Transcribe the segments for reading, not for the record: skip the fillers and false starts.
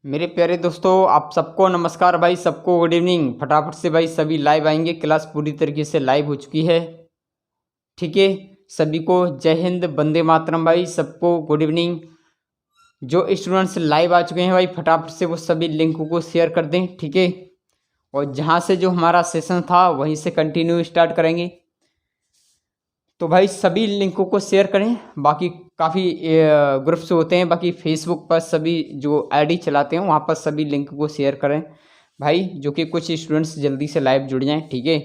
मेरे प्यारे दोस्तों, आप सबको नमस्कार भाई, सबको गुड इवनिंग। फटाफट से भाई सभी लाइव आएंगे। क्लास पूरी तरीके से लाइव हो चुकी है। ठीक है, सभी को जय हिंद, वंदे मातरम भाई, सबको गुड इवनिंग। जो स्टूडेंट्स लाइव आ चुके हैं भाई, फटाफट से वो सभी लिंक को शेयर कर दें। ठीक है, और जहाँ से जो हमारा सेशन था वहीं से कंटिन्यू स्टार्ट करेंगे। तो भाई सभी लिंकों को शेयर करें। बाकी काफ़ी ग्रुप्स होते हैं, बाकी फेसबुक पर सभी जो आईडी चलाते हैं वहाँ पर सभी लिंक को शेयर करें भाई, जो कि कुछ स्टूडेंट्स जल्दी से लाइव जुड़ जाएं। ठीक है,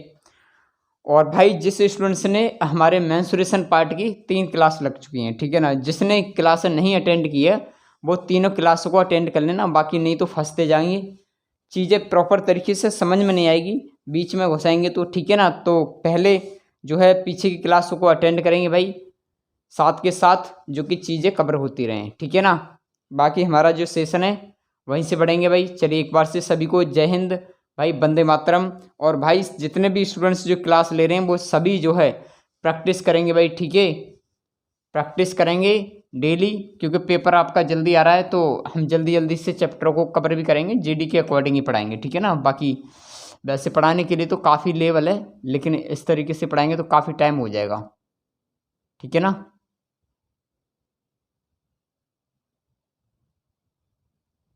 और भाई जिस स्टूडेंट्स ने हमारे मेंसुरेशन पार्ट की 3 क्लास लग चुकी हैं, ठीक है ना, जिसने क्लास नहीं अटेंड की है वो तीनों क्लासों को अटेंड कर लेना, बाकी नहीं तो फंसते जाएंगे। चीज़ें प्रॉपर तरीके से समझ में नहीं आएगी, बीच में घुसाएंगे तो। ठीक है ना, तो पहले जो है पीछे की क्लासों को अटेंड करेंगे भाई, साथ के साथ जो कि चीज़ें कवर होती रहें। ठीक है ना, बाकी हमारा जो सेशन है वहीं से बढ़ेंगे भाई। चलिए एक बार से सभी को जय हिंद भाई, वंदे मातरम। और भाई जितने भी स्टूडेंट्स जो क्लास ले रहे हैं वो सभी जो है प्रैक्टिस करेंगे भाई। ठीक है, प्रैक्टिस करेंगे डेली, क्योंकि पेपर आपका जल्दी आ रहा है, तो हम जल्दी जल्दी से चैप्टर को कवर भी करेंगे, जीडी के अकॉर्डिंग ही पढ़ाएंगे। ठीक है ना, बाकी वैसे पढ़ाने के लिए तो काफ़ी लेवल है, लेकिन इस तरीके से पढ़ाएंगे तो काफ़ी टाइम हो जाएगा। ठीक है ना,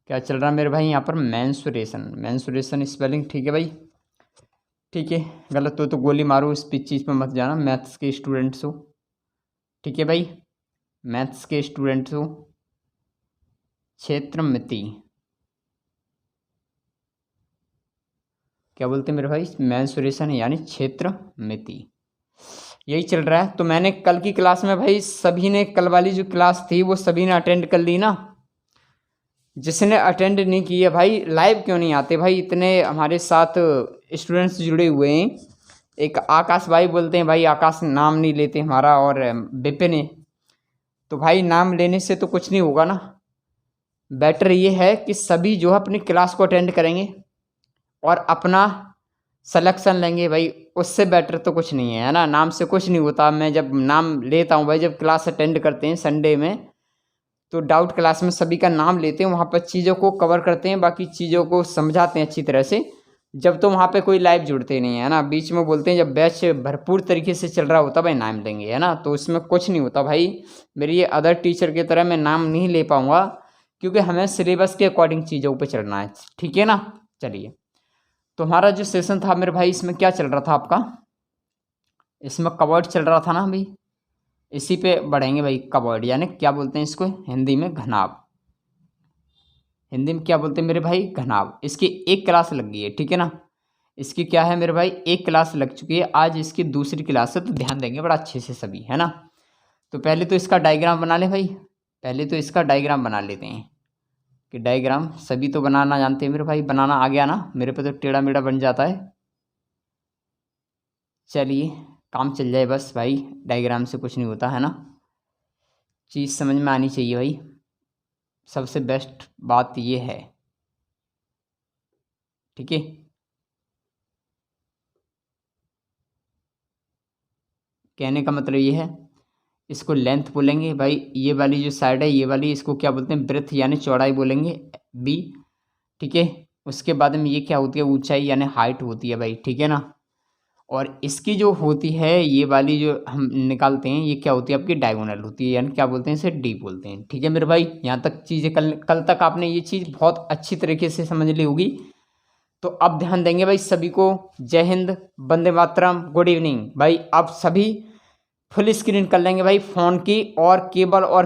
क्या चल रहा है मेरे भाई यहाँ पर? मेंसुरेशन, मेंसुरेशन स्पेलिंग ठीक है भाई। ठीक है, गलत हो तो गोली मारो, इस चीज़ पर मत जाना। मैथ्स के स्टूडेंट्स हो, ठीक है भाई, मैथ्स के स्टूडेंट्स हो। क्षेत्रमिति क्या बोलते हैं मेरे भाई? मेंसुरेशन है यानी क्षेत्रमिति, यही चल रहा है। तो मैंने कल की क्लास में भाई सभी ने, कल वाली जो क्लास थी वो सभी ने अटेंड कर ली ना। जिसने अटेंड नहीं किया भाई लाइव क्यों नहीं आते भाई? इतने हमारे साथ स्टूडेंट्स जुड़े हुए हैं। एक आकाश भाई बोलते हैं भाई, आकाश नाम नहीं लेते हमारा, और विपिन है। तो भाई नाम लेने से तो कुछ नहीं होगा ना। बेटर ये है कि सभी जो है अपनी क्लास को अटेंड करेंगे और अपना सिलेक्शन लेंगे भाई, उससे बेटर तो कुछ नहीं है ना। नाम से कुछ नहीं होता। मैं जब नाम लेता हूँ भाई, जब क्लास अटेंड करते हैं संडे में, तो डाउट क्लास में सभी का नाम लेते हैं, वहाँ पर चीज़ों को कवर करते हैं, बाकी चीज़ों को समझाते हैं अच्छी तरह से। जब तो वहाँ पे कोई लाइव जुड़ते नहीं है ना, बीच में बोलते हैं जब बैच भरपूर तरीके से चल रहा होता भाई नाम लेंगे, है ना, तो उसमें कुछ नहीं होता भाई। मेरी ये अदर टीचर की तरह मैं नाम नहीं ले पाऊँगा, क्योंकि हमें सिलेबस के अकॉर्डिंग चीज़ों पर चलना है। ठीक है ना, चलिए। तो हमारा जो सेशन था मेरे भाई, इसमें क्या चल रहा था आपका? इसमें कवर्ड चल रहा था ना भाई, इसी पे बढ़ेंगे भाई। कवर्ड यानी क्या बोलते हैं इसको हिंदी में? घनाभ। हिंदी में क्या बोलते हैं मेरे भाई? घनाभ। इसकी एक क्लास लग गई है, ठीक है ना। इसकी क्या है मेरे भाई? एक क्लास लग चुकी है, आज इसकी दूसरी क्लास है, तो ध्यान देंगे बड़ा अच्छे से सभी, है ना। तो पहले तो इसका डायग्राम बना ले भाई, पहले तो इसका डायग्राम बना लेते हैं। कि डायग्राम सभी तो बनाना जानते हैं मेरे भाई, बनाना आ गया ना? मेरे पे तो टेढ़ा मेढ़ा बन जाता है। चलिए, काम चल जाए बस भाई, डायग्राम से कुछ नहीं होता, है ना। चीज़ समझ में आनी चाहिए भाई, सबसे बेस्ट बात ये है। ठीक है, कहने का मतलब ये है, इसको लेंथ बोलेंगे भाई। ये वाली जो साइड है, ये वाली, इसको क्या बोलते हैं? ब्रेथ यानी चौड़ाई बोलेंगे, बी। ठीक है, उसके बाद में ये क्या होती है? ऊंचाई यानी हाइट होती है भाई, ठीक है ना। और इसकी जो होती है, ये वाली जो हम निकालते हैं, ये क्या होती है? आपकी डायगोनल होती है, यानी क्या बोलते हैं? इसे डी बोलते हैं। ठीक है मेरे भाई, यहाँ तक चीज़ें कल कल तक आपने ये चीज़ बहुत अच्छी तरीके से समझ ली होगी। तो अब ध्यान देंगे भाई सभी को जय हिंद, वंदे मातरम, गुड इवनिंग भाई। अब सभी फुल स्क्रीन कर लेंगे भाई फ़ोन की, और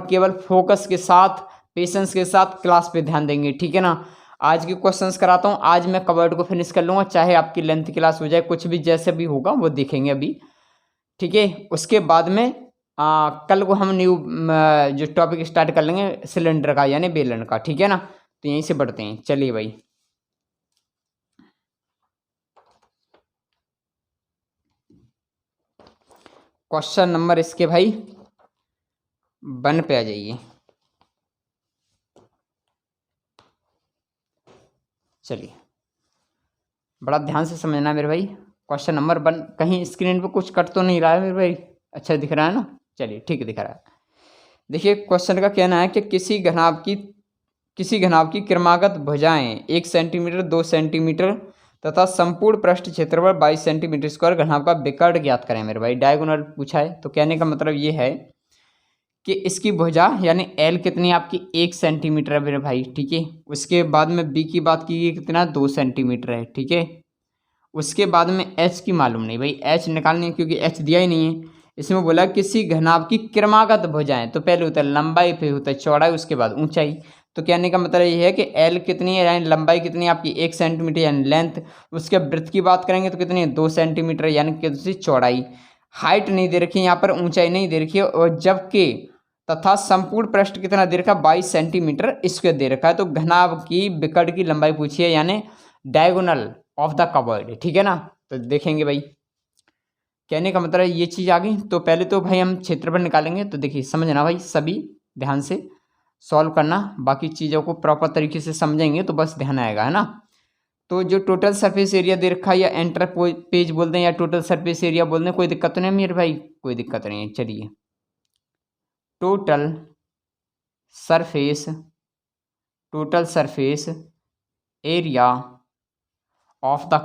केवल फोकस के साथ, पेशेंस के साथ क्लास पे ध्यान देंगे। ठीक है ना। आज के क्वेश्चंस कराता हूँ, आज मैं कवर्ड को फिनिश कर लूँगा, चाहे आपकी लेंथ क्लास हो जाए, कुछ भी जैसे भी होगा वो देखेंगे अभी। ठीक है, उसके बाद में कल को हम न्यू जो टॉपिक स्टार्ट कर लेंगे सिलेंडर का यानी बेलन का। ठीक है ना, तो यहीं से बढ़ते हैं, चलिए भाई। क्वेश्चन नंबर इसके भाई 1 पे आ जाइए। चलिए, बड़ा ध्यान से समझना मेरे भाई। क्वेश्चन नंबर 1, कहीं स्क्रीन पे कुछ कट तो नहीं रहा है मेरे भाई? अच्छा दिख रहा है ना? चलिए ठीक है, दिख रहा है। देखिए क्वेश्चन का कहना है कि किसी घनाभ की किसी घनाभ की क्रमागत भुजाएं 1 सेंटीमीटर 2 सेंटीमीटर तथा संपूर्ण पृष्ठ क्षेत्रफल 22 सेंटीमीटर स्क्वायर घनाभ का विकर्ण ज्ञात करें मेरे भाई। डायगोनल पूछा है, तो कहने का मतलब ये है कि इसकी भुजा यानी एल कितनी आपकी 1 सेंटीमीटर है मेरे भाई, ठीक है। उसके बाद में बी की बात की कितना 2 सेंटीमीटर है, ठीक है। उसके बाद में एच की मालूम नहीं भाई, एच निकालनी है क्योंकि एच दिया ही नहीं है। इसमें बोला किसी घनाभ की क्रमागत भुजाएं, तो पहले होता है लंबाई, फिर होता है चौड़ाई, उसके बाद ऊंचाई। तो कहने का मतलब ये है कि एल कितनी है यानी लंबाई कितनी है आपकी 1 सेंटीमीटर यानी लेंथ। उसके वृत्त की बात करेंगे तो कितनी है 2 सेंटीमीटर यानी कितनी चौड़ाई। हाइट नहीं दे रखी है यहाँ पर, ऊंचाई नहीं दे रखी है, और जबकि तथा संपूर्ण पृष्ठ कितना दे रखा है 22 सेंटीमीटर स्क्वायर दे रखा है। तो घनाभ की विकर्ण की लंबाई पूछी है यानी डायगोनल ऑफ द कवर्ड, ठीक है ना। तो देखेंगे भाई, कहने का मतलब ये चीज़ आ गई। तो पहले तो भाई हम क्षेत्रफल निकालेंगे, तो देखिए समझना भाई, सभी ध्यान से सॉल्व करना, बाकी चीज़ों को प्रॉपर तरीके से समझेंगे तो बस ध्यान आएगा, है ना। तो जो टोटल सरफेस एरिया दे रखा है या एंटर पेज बोल दें या टोटल सरफेस एरिया बोल दें, कोई दिक्कत तो नहीं है मेरे भाई, कोई दिक्कत नहीं है। चलिए, total surface area of the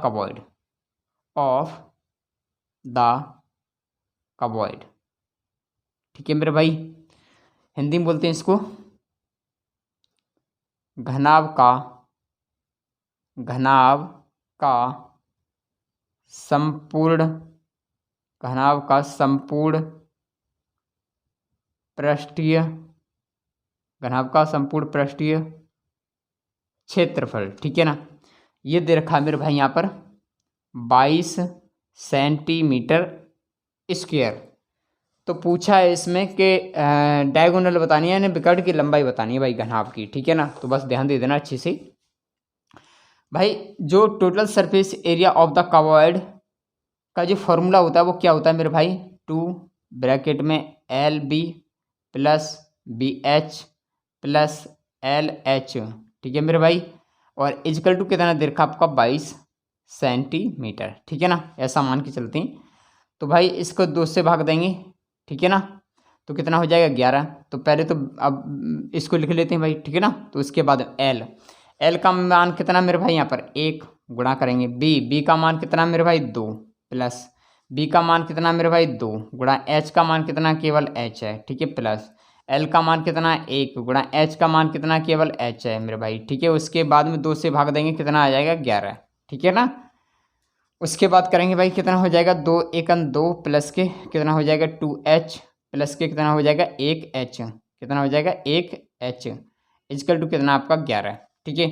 cuboid, ठीक है मेरे भाई। हिंदी में बोलते हैं इसको घनाभ का संपूर्ण पृष्ठीय क्षेत्रफल, ठीक है ना। ये दे रखा है मेरे भाई यहाँ पर 22 सेंटीमीटर स्क्वायर। तो पूछा है इसमें कि डायगोनल बतानी है यानी विकर्ण की लंबाई बतानी है भाई घनाभ की, ठीक है ना। तो बस ध्यान दे देना अच्छे से भाई। जो total surface area of the cuboid का जो फॉर्मूला होता है वो क्या होता है मेरे भाई, 2 ब्रैकेट में LB plus BH plus LH, ठीक है मेरे भाई। और इजकल टू कितना दे रखा आपका 22 सेंटीमीटर, ठीक है ना, ऐसा मान के चलते हैं। तो भाई इसको 2 से भाग देंगे, ठीक है ना, तो कितना हो जाएगा 11। तो पहले तो अब इसको लिख लेते हैं भाई, ठीक है ना। तो उसके बाद एल का मान कितना मेरे भाई यहाँ पर 1 गुणा करेंगे, बी का मान कितना मेरे भाई 2 प्लस बी का मान कितना मेरे भाई 2 गुणा एच का मान कितना केवल एच है, ठीक है, प्लस एल का मान कितना 1 गुणा एच का मान कितना केवल एच है मेरे भाई, ठीक है। उसके बाद में 2 से भाग देंगे, कितना आ जाएगा 11, ठीक है ना। उसके बाद करेंगे भाई, कितना हो जाएगा 2 एकन 2 प्लस के कितना हो जाएगा 2H प्लस के कितना हो जाएगा 1H, कितना हो जाएगा 1H इजकल टू कितना आपका 11, ठीक है।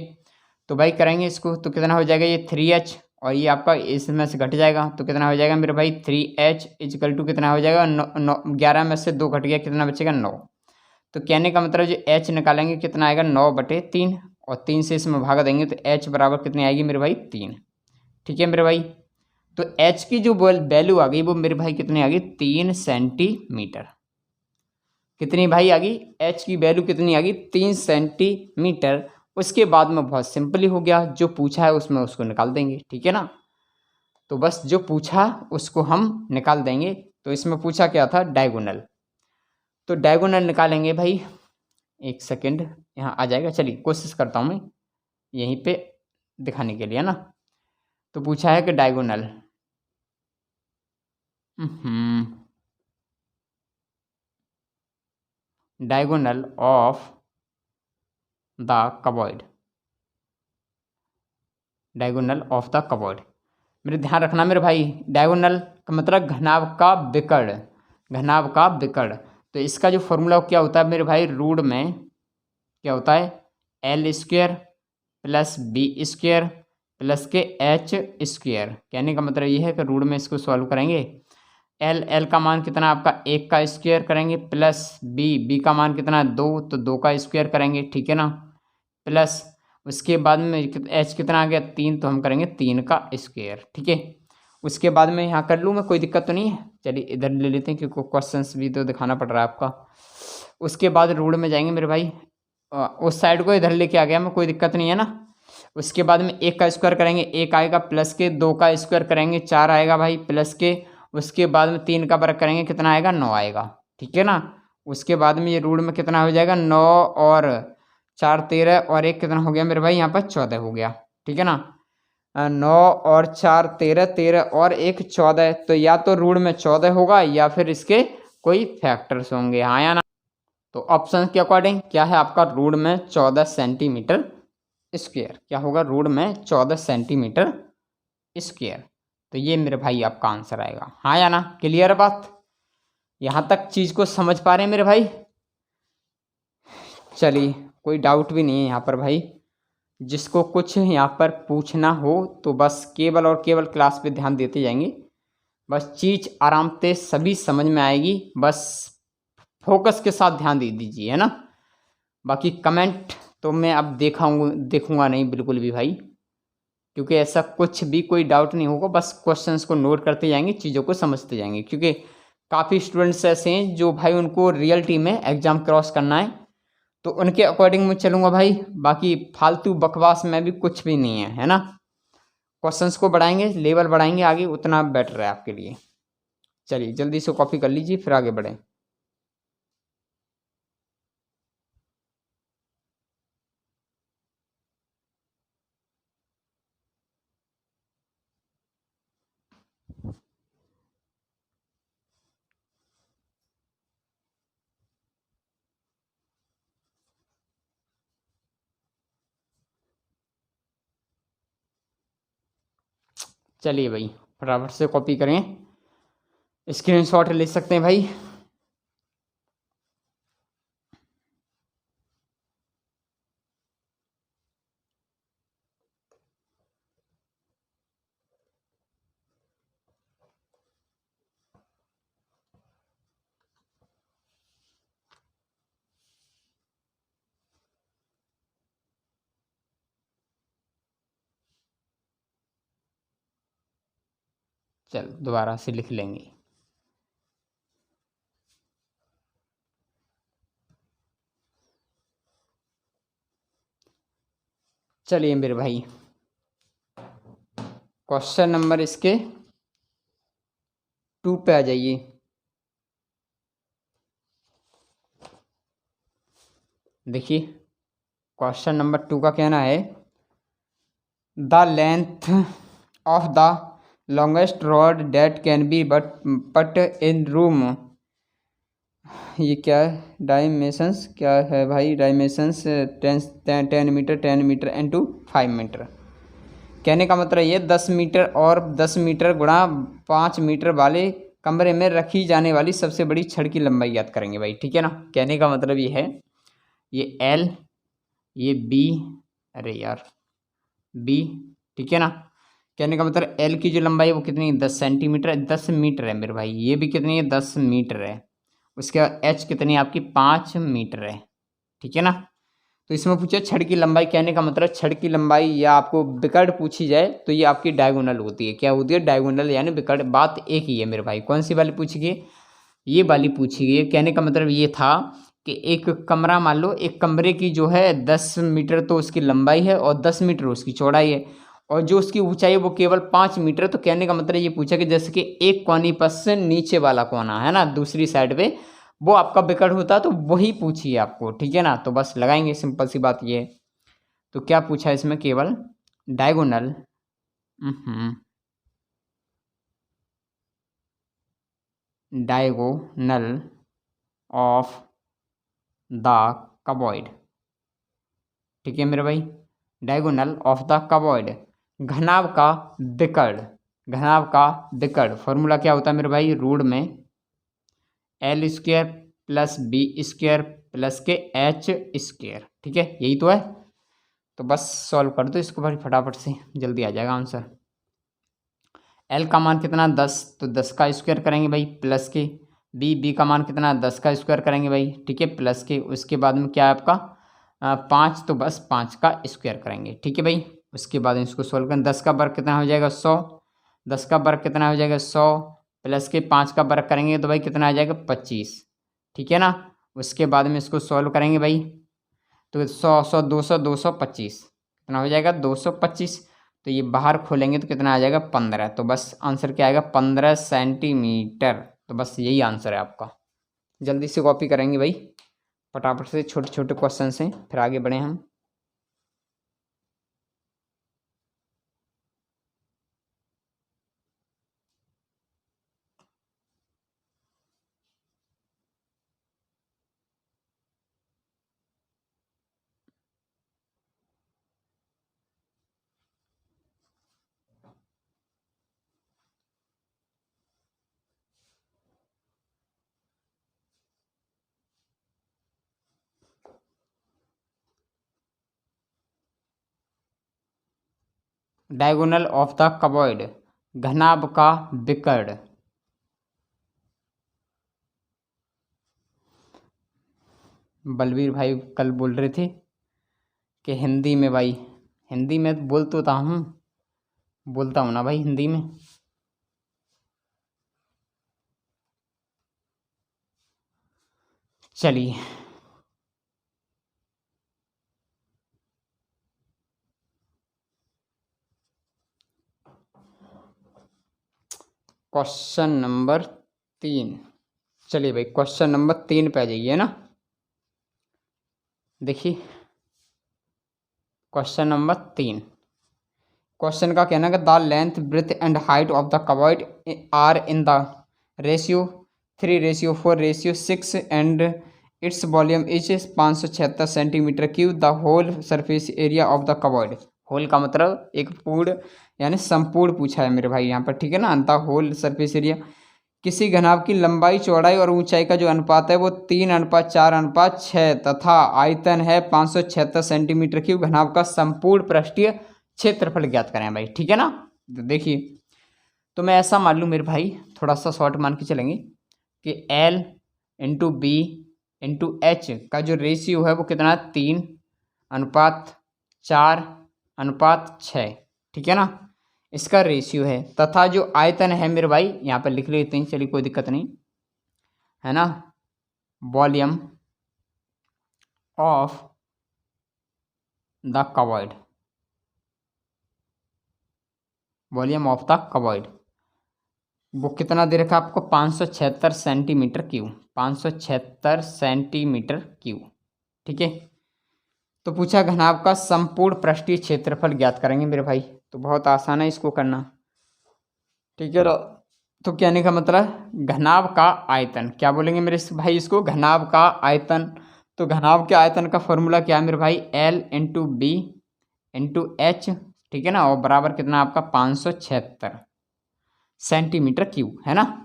तो भाई करेंगे इसको, तो कितना हो जाएगा ये 3H और ये आपका इसमें से घट जाएगा, तो कितना हो जाएगा मेरे भाई 3H इजकल टू कितना हो जाएगा 11 में से 2 घट गया, कितना बचेगा 9। तो कहने का मतलब जो H निकालेंगे कितना आएगा 9/3 और 3 से इसमें भाग देंगे तो H बराबर कितनी आएगी मेरे भाई 3, ठीक है मेरे भाई। तो H की जो वैल्यू आ गई वो मेरे भाई कितनी आ गई 3 सेंटीमीटर, कितनी भाई आ गई H की वैल्यू कितनी आ गई 3 सेंटीमीटर। उसके बाद में बहुत सिंपली हो गया, जो पूछा है उसमें उसको निकाल देंगे, ठीक है ना। तो बस जो पूछा उसको हम निकाल देंगे। तो इसमें पूछा क्या था डायगोनल, तो डायगोनल निकालेंगे भाई, एक सेकेंड यहाँ आ जाएगा। चलिए कोशिश करता हूँ मैं यहीं पे दिखाने के लिए, है ना। तो पूछा है कि diagonal diagonal of the cuboid, diagonal of the cuboid. मेरे ध्यान रखना मेरे भाई, डायगोनल का मतलब घनाभ का विकर्ण, घनाभ का विकर्ण। तो इसका जो फॉर्मूला क्या होता है मेरे भाई, रूट में क्या होता है L² प्लस B² प्लस के H²। कहने का मतलब ये है कि रूट में इसको सॉल्व करेंगे, L का मान कितना आपका 1 का स्क्वायर करेंगे प्लस B का मान कितना 2, तो 2 का स्क्वायर करेंगे, ठीक है ना, प्लस उसके बाद में H कितना आ गया 3, तो हम करेंगे 3 का स्क्वायर, ठीक है। उसके बाद में यहाँ कर लूँ मैं, कोई दिक्कत तो नहीं है। चलिए इधर ले लेते हैं क्योंकि क्वेश्चंस भी तो दिखाना पड़ रहा है आपका। उसके बाद रूट में जाएंगे मेरे भाई, उस साइड को इधर लेके आ गया मैं, कोई दिक्कत नहीं है ना। उसके बाद में 1 का स्क्वायर करेंगे 1 आएगा प्लस के 2 का स्क्वायर करेंगे 4 आएगा भाई प्लस के, उसके बाद में 3 का वर्ग करेंगे कितना आएगा 9 आएगा, ठीक है ना। उसके बाद में ये रूट में कितना हो जाएगा 9 और 4 13 और एक कितना हो गया मेरे भाई, यहाँ पर 14 हो गया। ठीक है ना, 9 और 4 13, 13 और एक 14, तो या तो रूट में 14 होगा या फिर इसके कोई फैक्टर्स होंगे, हाँ या ना। तो ऑप्शन के अकॉर्डिंग क्या है आपका, रूट में 14 सेंटीमीटर स्क्वायर, क्या होगा, रूट में 14 सेंटीमीटर स्क्वायर। तो ये मेरे भाई आपका आंसर आएगा, हाँ या ना। क्लियर है बात, यहाँ तक चीज़ को समझ पा रहे हैं मेरे भाई? चलिए, कोई डाउट भी नहीं है यहाँ पर भाई। जिसको कुछ यहाँ पर पूछना हो तो बस केवल और केवल क्लास पे ध्यान देते जाएंगे, बस चीज़ आराम से सभी समझ में आएगी, बस फोकस के साथ ध्यान दे दीजिए, है ना। बाकी कमेंट तो मैं अब देखूंगा नहीं बिल्कुल भी भाई, क्योंकि ऐसा कुछ भी कोई डाउट नहीं होगा, बस क्वेश्चंस को नोट करते जाएंगे, चीज़ों को समझते जाएंगे, क्योंकि काफ़ी स्टूडेंट्स ऐसे हैं जो भाई उनको रियलिटी में एग्ज़ाम क्रॉस करना है, तो उनके अकॉर्डिंग मैं चलूँगा भाई। बाकी फालतू बकवास में भी कुछ भी नहीं है ना। क्वेश्चंस को बढ़ाएंगे, लेवल बढ़ाएंगे आगे, उतना बेटर है आपके लिए। चलिए जल्दी से कॉपी कर लीजिए, फिर आगे बढ़ें। चलिए भाई फटाफट से कॉपी करें, स्क्रीनशॉट ले सकते हैं भाई। चल दोबारा से लिख लेंगे। चलिए मेरे भाई, क्वेश्चन नंबर इसके 2 पे आ जाइए। देखिए क्वेश्चन नंबर 2 का कहना है, the length of the longest rod that can be put in room, ये क्या है, डायमेंशंस क्या है भाई, dimensions 10 metre 10 metre into 5 metre. कहने का मतलब ये 10 मीटर और 10 मीटर गुणा 5 मीटर वाले कमरे में रखी जाने वाली सबसे बड़ी छड़ की लंबाई याद करेंगे भाई। ठीक है ना, कहने का मतलब ये है, ये एल, ये बी, अरे यार बी, ठीक है ना। कहने का मतलब एल की जो लंबाई है वो कितनी है, 10 सेंटीमीटर, 10 मीटर है मेरे भाई। ये भी कितनी है, 10 मीटर है। उसके बाद एच कितनी है आपकी, 5 मीटर है। ठीक है ना। तो इसमें पूछा छड़ की लंबाई, कहने का मतलब छड़ की लंबाई या आपको विकर्ण पूछी जाए तो ये आपकी डायगोनल होती है। क्या होती है, डायगोनल यानी विकर्ण। बात एक ही है मेरे भाई, कौन सी वाली पूछी गई, ये वाली पूछी गई है। कहने का मतलब ये था कि एक कमरा मान लो, एक कमरे की जो है 10 मीटर तो उसकी लंबाई है और 10 मीटर उसकी चौड़ाई है, और जो उसकी ऊंचाई है वो केवल 5 मीटर। तो कहने का मतलब ये पूछा कि जैसे कि एक कोनी पर से नीचे वाला कोना है ना, दूसरी साइड पे वो आपका विकर्ण होता, तो वही पूछिए आपको। ठीक है ना, तो बस लगाएंगे, सिंपल सी बात ये। तो क्या पूछा इसमें, केवल डायगोनल, डायगोनल ऑफ द कबॉइड। ठीक है मेरे भाई, डायगोनल ऑफ द कबॉइड, घनाभ का विकर्ण, घनाभ का विकर्ण फॉर्मूला क्या होता है मेरे भाई, रूट में L square plus B square plus के एच स्क्वायर। ठीक है, यही तो है। तो बस सॉल्व कर दो इसको भाई फटाफट से, जल्दी आ जाएगा आंसर। एल का मान कितना, 10, तो 10 का स्क्वायर करेंगे भाई प्लस के, बी का मान कितना, 10 का स्क्वायर करेंगे भाई। ठीक है, प्लस के, उसके बाद में क्या है आपका 5, तो बस 5 का स्क्वायर करेंगे। ठीक है भाई, उसके बाद इसको सोल्व करें, 10 का वर्ग कितना हो जाएगा 100, 10 का वर्ग कितना हो जाएगा 100, प्लस के 5 का वर्ग करेंगे तो भाई कितना आ जाएगा 25। ठीक है ना, उसके बाद में इसको सॉल्व करेंगे भाई, तो 100 100 200 225 कितना हो जाएगा 225। तो ये बाहर खोलेंगे तो कितना आ जाएगा 15। तो बस आंसर क्या आएगा 15 सेंटीमीटर। तो बस यही आंसर है आपका। जल्दी से कॉपी करेंगे भाई फटाफट से छोटे छोटे क्वेश्चन से फिर आगे बढ़े हम। डायगोनल ऑफ द कबॉइड, घनाभ का विकर्ण। बलवीर भाई कल बोल रहे थे कि हिंदी में भाई, हिंदी में बोलता हूँ ना भाई हिंदी में। चलिए क्वेश्चन नंबर 3। चलिए भाई क्वेश्चन नंबर 3 पे आ जाइए ना। देखिए क्वेश्चन नंबर 3, क्वेश्चन का कहना है कि the length breadth and height of the cuboid are in the ratio 3:4:6 and its volume is 576 centimetre cube. The whole surface area of the cuboid. Whole का मतलब एक पूर्ण यानी संपूर्ण पूछा है मेरे भाई यहाँ पर, ठीक है ना। द होल सरफेस एरिया, किसी घनाभ की लंबाई चौड़ाई और ऊंचाई का जो अनुपात है वो 3:4:6 तथा आयतन है 576 सेंटीमीटर क्यूब। घनाभ का संपूर्ण पृष्ठीय क्षेत्रफल ज्ञात करें भाई, ठीक है ना। तो देखिए, तो मैं ऐसा मान लूँ मेरे भाई, थोड़ा सा शॉर्ट मान के चलेंगे कि L into B into H का जो रेशियो है वो कितना है 3:4:6, ठीक है ना। इसका रेशियो है तथा जो आयतन है मेरे भाई यहाँ पर लिख लेते हैं, चलिए कोई दिक्कत नहीं है ना। Volume of the cuboid, volume of the cuboid वो कितना दे रखा है आपको 576 सेंटीमीटर क्यूब, 576 सेंटीमीटर क्यूब, ठीक है। तो पूछा घनाभ का संपूर्ण पृष्ठीय क्षेत्रफल ज्ञात करेंगे मेरे भाई। तो बहुत आसान है इसको करना, ठीक है। तो कहने का मतलब घनाभ का आयतन, क्या बोलेंगे मेरे भाई इसको, घनाभ का आयतन। तो घनाभ के आयतन का फॉर्मूला क्या है मेरे भाई, L into B into H, ठीक है ना, और बराबर कितना आपका 576 सेंटीमीटर क्यूब, है ना।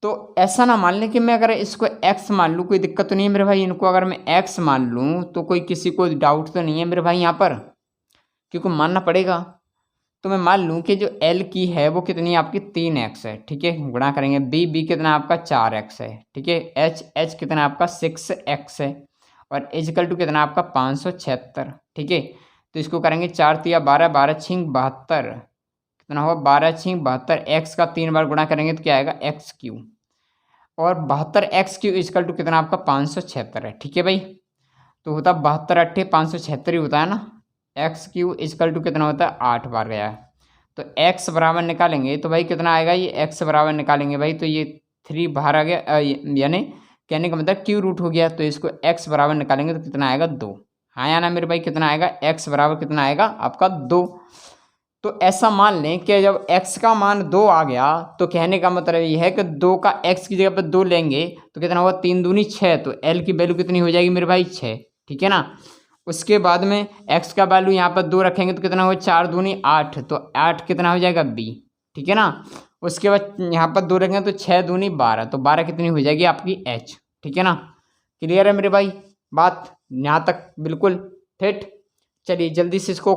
तो ऐसा ना मान लें कि मैं अगर इसको x मान लूँ, कोई दिक्कत तो नहीं है मेरे भाई। इनको अगर मैं x मान लूँ तो कोई किसी को डाउट तो नहीं है मेरे भाई यहाँ पर, क्योंकि मानना पड़ेगा। तो मैं मान लूँ कि जो L की है वो कितनी आपकी 3x है, ठीक है। गुणा करेंगे b कितना आपका 4x है, ठीक है। h कितना आपका 6x है और इजकल टू कितना आपका 576, ठीक है। तो इसको करेंगे 4×3=12, 12×6=72, कितना होगा 12×6=72। x का 3 बार गुणा करेंगे तो क्या आएगा x³ और 72x³ इजकल टू कितना आपका 576 है, ठीक है भाई। तो होता 72×8=576 ही होता है ना। x³ इजकल टू कितना होता है 8 बार गया है। तो x बराबर निकालेंगे तो भाई कितना आएगा, ये x बराबर निकालेंगे भाई तो ये 3 बाहर आ गया, यानी कहने का मतलब क्यू रूट हो गया। तो इसको x बराबर निकालेंगे तो कितना आएगा 2। हाँ या ना मेरे भाई, कितना आएगा x बराबर कितना आएगा आपका 2। तो ऐसा मान लें कि जब x का मान 2 आ गया तो कहने का मतलब ये है कि 2 का x की जगह पर 2 लेंगे तो कितना होगा 3 दूनी 6। तो l की वैल्यू कितनी हो जाएगी मेरे भाई 6, ठीक है ना। उसके बाद में x का वैल्यू यहाँ पर 2 रखेंगे तो कितना होगा 4 दूनी 8, तो 8 कितना हो जाएगा b, ठीक है ना। उसके बाद यहाँ पर 2 रखेंगे तो 6 दूनी 12, तो 12 कितनी हो जाएगी आपकी h, ठीक है ना। क्लियर है मेरे भाई बात यहाँ तक, बिल्कुल फिट। चलिए जल्दी से इसको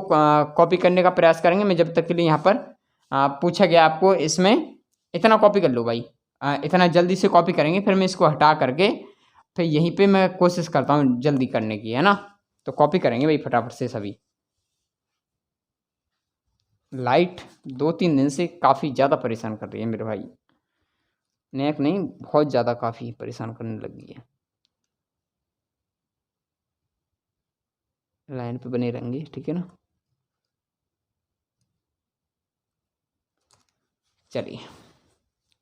कॉपी करने का प्रयास करेंगे। मैं जब तक के लिए यहाँ पर पूछा गया आपको इसमें इतना कॉपी कर लो भाई, इतना जल्दी से कॉपी करेंगे, फिर मैं इसको हटा करके फिर यहीं पे मैं कोशिश करता हूँ जल्दी करने की, है ना। तो कॉपी करेंगे भाई फटाफट से सभी। लाइट 2-3 दिन से काफ़ी ज़्यादा परेशान कर रही है मेरे भाई, नेक नहीं बहुत ज़्यादा काफ़ी परेशान करने लगी है। लाइन पे बने रहेंगे, ठीक है ना। चलिए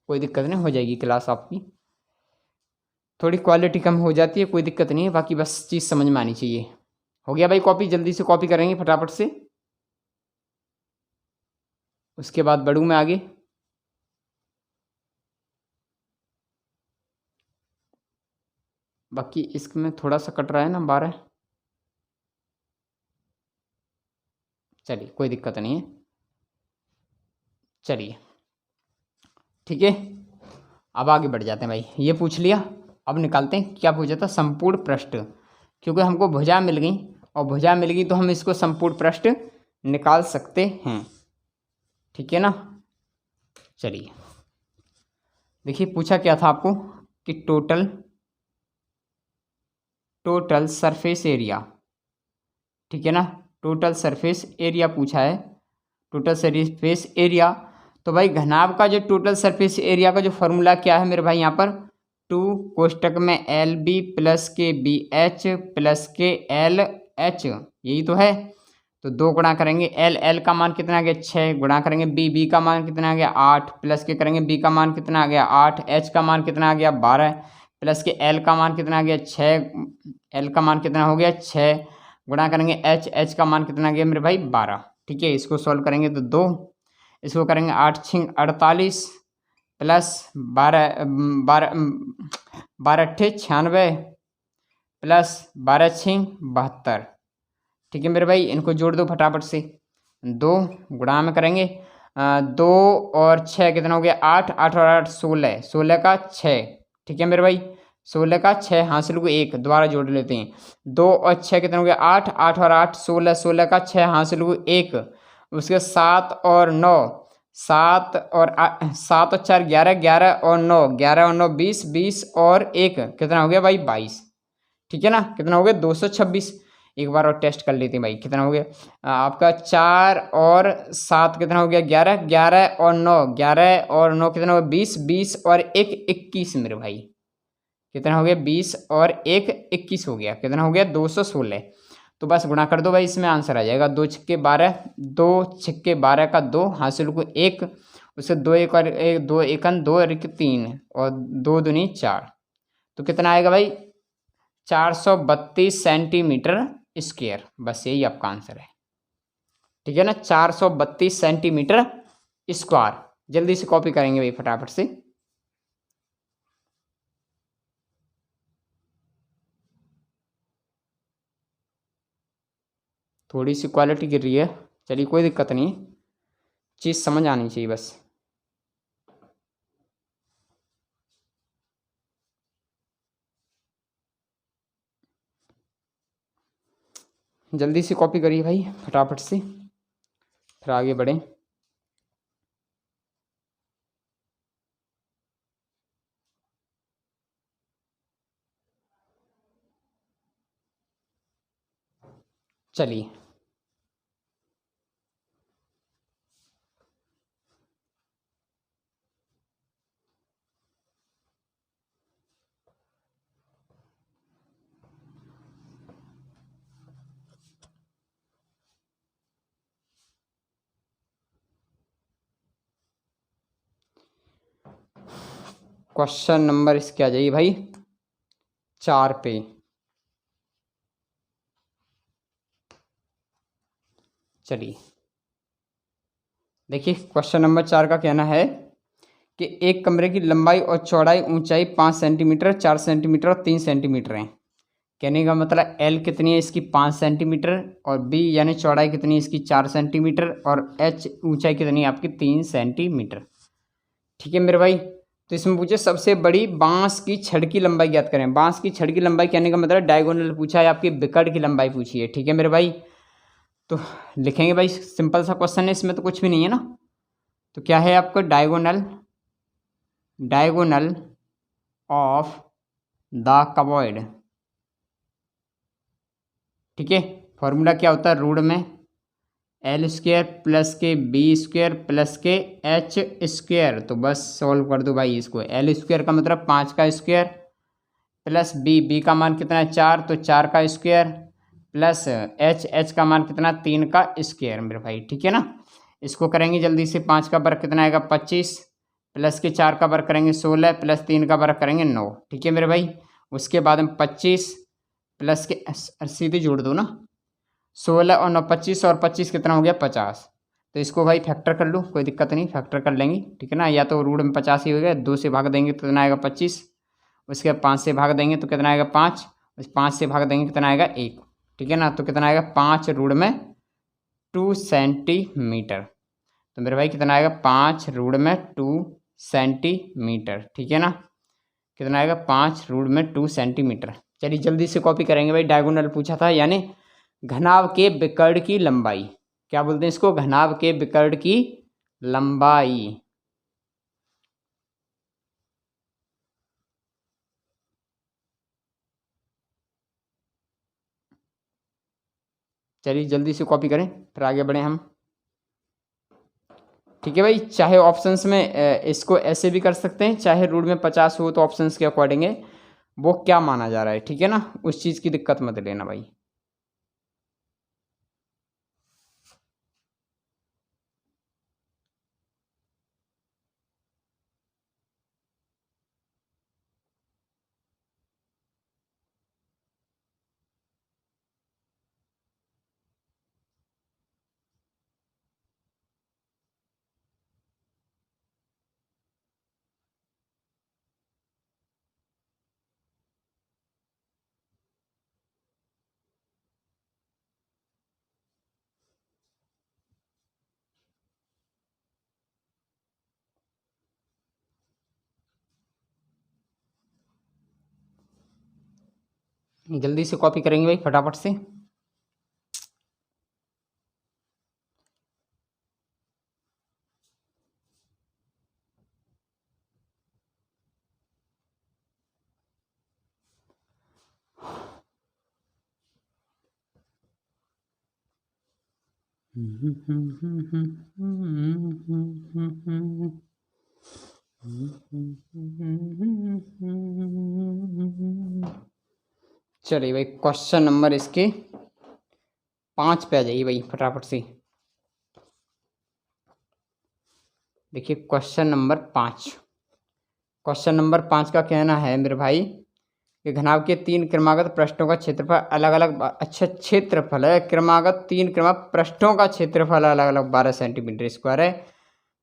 कोई दिक्कत नहीं, हो जाएगी क्लास आपकी। थोड़ी क्वालिटी कम हो जाती है, कोई दिक्कत नहीं है, बाकी बस चीज़ समझ में आनी चाहिए। हो गया भाई कॉपी, जल्दी से कॉपी करेंगे फटाफट से। उसके बाद बढ़ूँ मैं आगे। बाकी इसमें थोड़ा सा कट रहा है ना 12। चलिए कोई दिक्कत नहीं है, चलिए ठीक है। अब आगे बढ़ जाते हैं भाई, ये पूछ लिया। अब निकालते हैं क्या पूछा था, संपूर्ण पृष्ठ। क्योंकि हमको भुजा मिल गई और भुजा मिल गई तो हम इसको संपूर्ण पृष्ठ निकाल सकते हैं, ठीक है ना। चलिए देखिए पूछा क्या था आपको कि टोटल सरफेस एरिया, ठीक है ना, टोटल सरफेस एरिया पूछा है, टोटल सरफेस एरिया। तो भाई घनाभ का जो टोटल सरफेस एरिया का जो फॉर्मूला क्या है मेरे भाई, यहाँ पर 2 कोष्टक में LB प्लस के BH प्लस के LH, यही तो है। तो 2 गुणा करेंगे L का मान कितना आ गया 6, गुणा करेंगे B का मान कितना आ गया 8, प्लस के करेंगे B का मान कितना आ गया 8, H का मान कितना आ गया 12, प्लस के L का मान कितना आ गया 6, L का मान कितना हो गया 6, गुणा करेंगे H का मान कितना आ गया मेरे भाई 12। ठीक है, इसको सॉल्व करेंगे तो 2, इसको करेंगे 8 6 48 प्लस 12 96 प्लस 12 6 72। ठीक है मेरे भाई, इनको जोड़ दो फटाफट से। 2 गुणा में करेंगे 2 और 6 कितना हो गया 8, 8 और 8 16, 16 का 6। ठीक है मेरे भाई, 16 का 6 हासिल को 1, दोबारा जोड़ लेते हैं। 2 और 6 कितना हो गया 8, 8 और 8 16, 16 का 6 हासिल को 1। उसके 7 और 9, 7 और 4 11, 11 और 9, 11 और 9 20, 20 और 1 कितना हो गया भाई 22। ठीक है ना, कितना हो गया 226। एक बार और टेस्ट कर लेते हैं भाई, कितना हो गया आपका 4 और 7 कितना हो गया 11, 11 और 9, 11 और 9 कितना हो गया 20, 20 और 1 21 मेरे भाई, कितना हो गया 20 और 1 21 हो गया, कितना हो गया 216। तो बस गुणा कर दो भाई, इसमें आंसर आ जाएगा 2 छक्के 12, 2 छक्के 12 का 2 हासिल को 1, उससे 2 1 और 1 2 एकन 2 और 1 3 और 2 दूनी 4। तो कितना आएगा भाई 432 सेंटीमीटर स्क्वायर। बस यही आपका आंसर है, ठीक है ना, 432 सेंटीमीटर स्क्वायर। जल्दी से कॉपी करेंगे भाई फटाफट से। थोड़ी सी क्वालिटी गिर रही है, चलिए कोई दिक्कत नहीं, चीज़ समझ आनी चाहिए बस। जल्दी से कॉपी करिए भाई फटाफट से, फिर आगे बढ़ें। चलिए क्वेश्चन नंबर इसके आ जाइए भाई 4 पे। चलिए देखिए क्वेश्चन नंबर 4 का कहना है कि एक कमरे की लंबाई और चौड़ाई ऊंचाई 5 सेंटीमीटर, 4 सेंटीमीटर और 3 सेंटीमीटर है। कहने का मतलब L कितनी है इसकी 5 सेंटीमीटर, और B यानी चौड़ाई कितनी है इसकी 4 सेंटीमीटर, और H ऊंचाई कितनी है आपकी 3 सेंटीमीटर। ठीक है मेरे भाई, तो इसमें पूछे सबसे बड़ी बांस की छड़ की लंबाई ज्ञात करें। बांस की छड़ की लंबाई कहने का मतलब डायगोनल पूछा है, आपकी बिकड़ की लंबाई पूछी है। ठीक है मेरे भाई, तो लिखेंगे भाई, सिंपल सा क्वेश्चन है, इसमें तो कुछ भी नहीं है ना। तो क्या है आपका डायगोनल ऑफ द कबॉइड। ठीक है, फॉर्मूला क्या होता है रूट में L² प्लस के B² प्लस के H²। तो बस सॉल्व कर दो भाई इसको। L² का मतलब 5 का स्क्वायर प्लस B का मान कितना है 4, तो 4 का स्क्वायर प्लस H का मान कितना 3 का स्क्वायर मेरे भाई। ठीक है ना, इसको करेंगे जल्दी से। 5 का वर्ग कितना आएगा 25, प्लस के 4 का वर्ग करेंगे 16, प्लस 3 का वर्ग करेंगे 9। ठीक है मेरे भाई, उसके बाद में 25 प्लस के सीधे जोड़ दो ना, 16 और 9 25, और 25 कितना हो गया 50। तो इसको भाई फैक्टर कर लो, कोई दिक्कत नहीं, फैक्टर कर लेंगे, ठीक है ना। या तो रूट में 50 ही हो गया, 2 से भाग देंगे तो कितना आएगा 25, उसके बाद 5 से भाग देंगे तो कितना आएगा 5, उस 5 से भाग देंगे कितना आएगा 1, ठीक है ना। तो कितना आएगा 5 रूट में 2 सेंटीमीटर। तो मेरे भाई कितना आएगा 5 रूट में 2 सेंटीमीटर, ठीक है ना। कितना आएगा 5 रूट में 2 सेंटीमीटर। चलिए जल्दी से कॉपी करेंगे भाई, डायगोनल पूछा था, यानी घनाभ के विकर्ण की लंबाई, क्या बोलते हैं इसको, घनाभ के विकर्ण की लंबाई। चलिए जल्दी से कॉपी करें फिर आगे बढ़े हम, ठीक है भाई। चाहे ऑप्शंस में इसको ऐसे भी कर सकते हैं, चाहे रूट में 50 हो तो ऑप्शंस के अकॉर्डिंग है, वो क्या माना जा रहा है, ठीक है ना, उस चीज़ की दिक्कत मत लेना भाई। जल्दी से कॉपी करेंगे भाई फटाफट से। चलिए भाई क्वेश्चन नंबर इसके 5 पे आ जाइए भाई फटाफट से। देखिए क्वेश्चन नंबर 5, क्वेश्चन नंबर 5 का कहना है मेरे भाई कि घनाभ के 3 क्रमागत पृष्ठों का क्षेत्रफल अलग अलग, अच्छा क्षेत्रफल है, क्रमागत 3 क्रमागत पृष्ठों का क्षेत्रफल अलग अलग 12 सेंटीमीटर स्क्वायर है,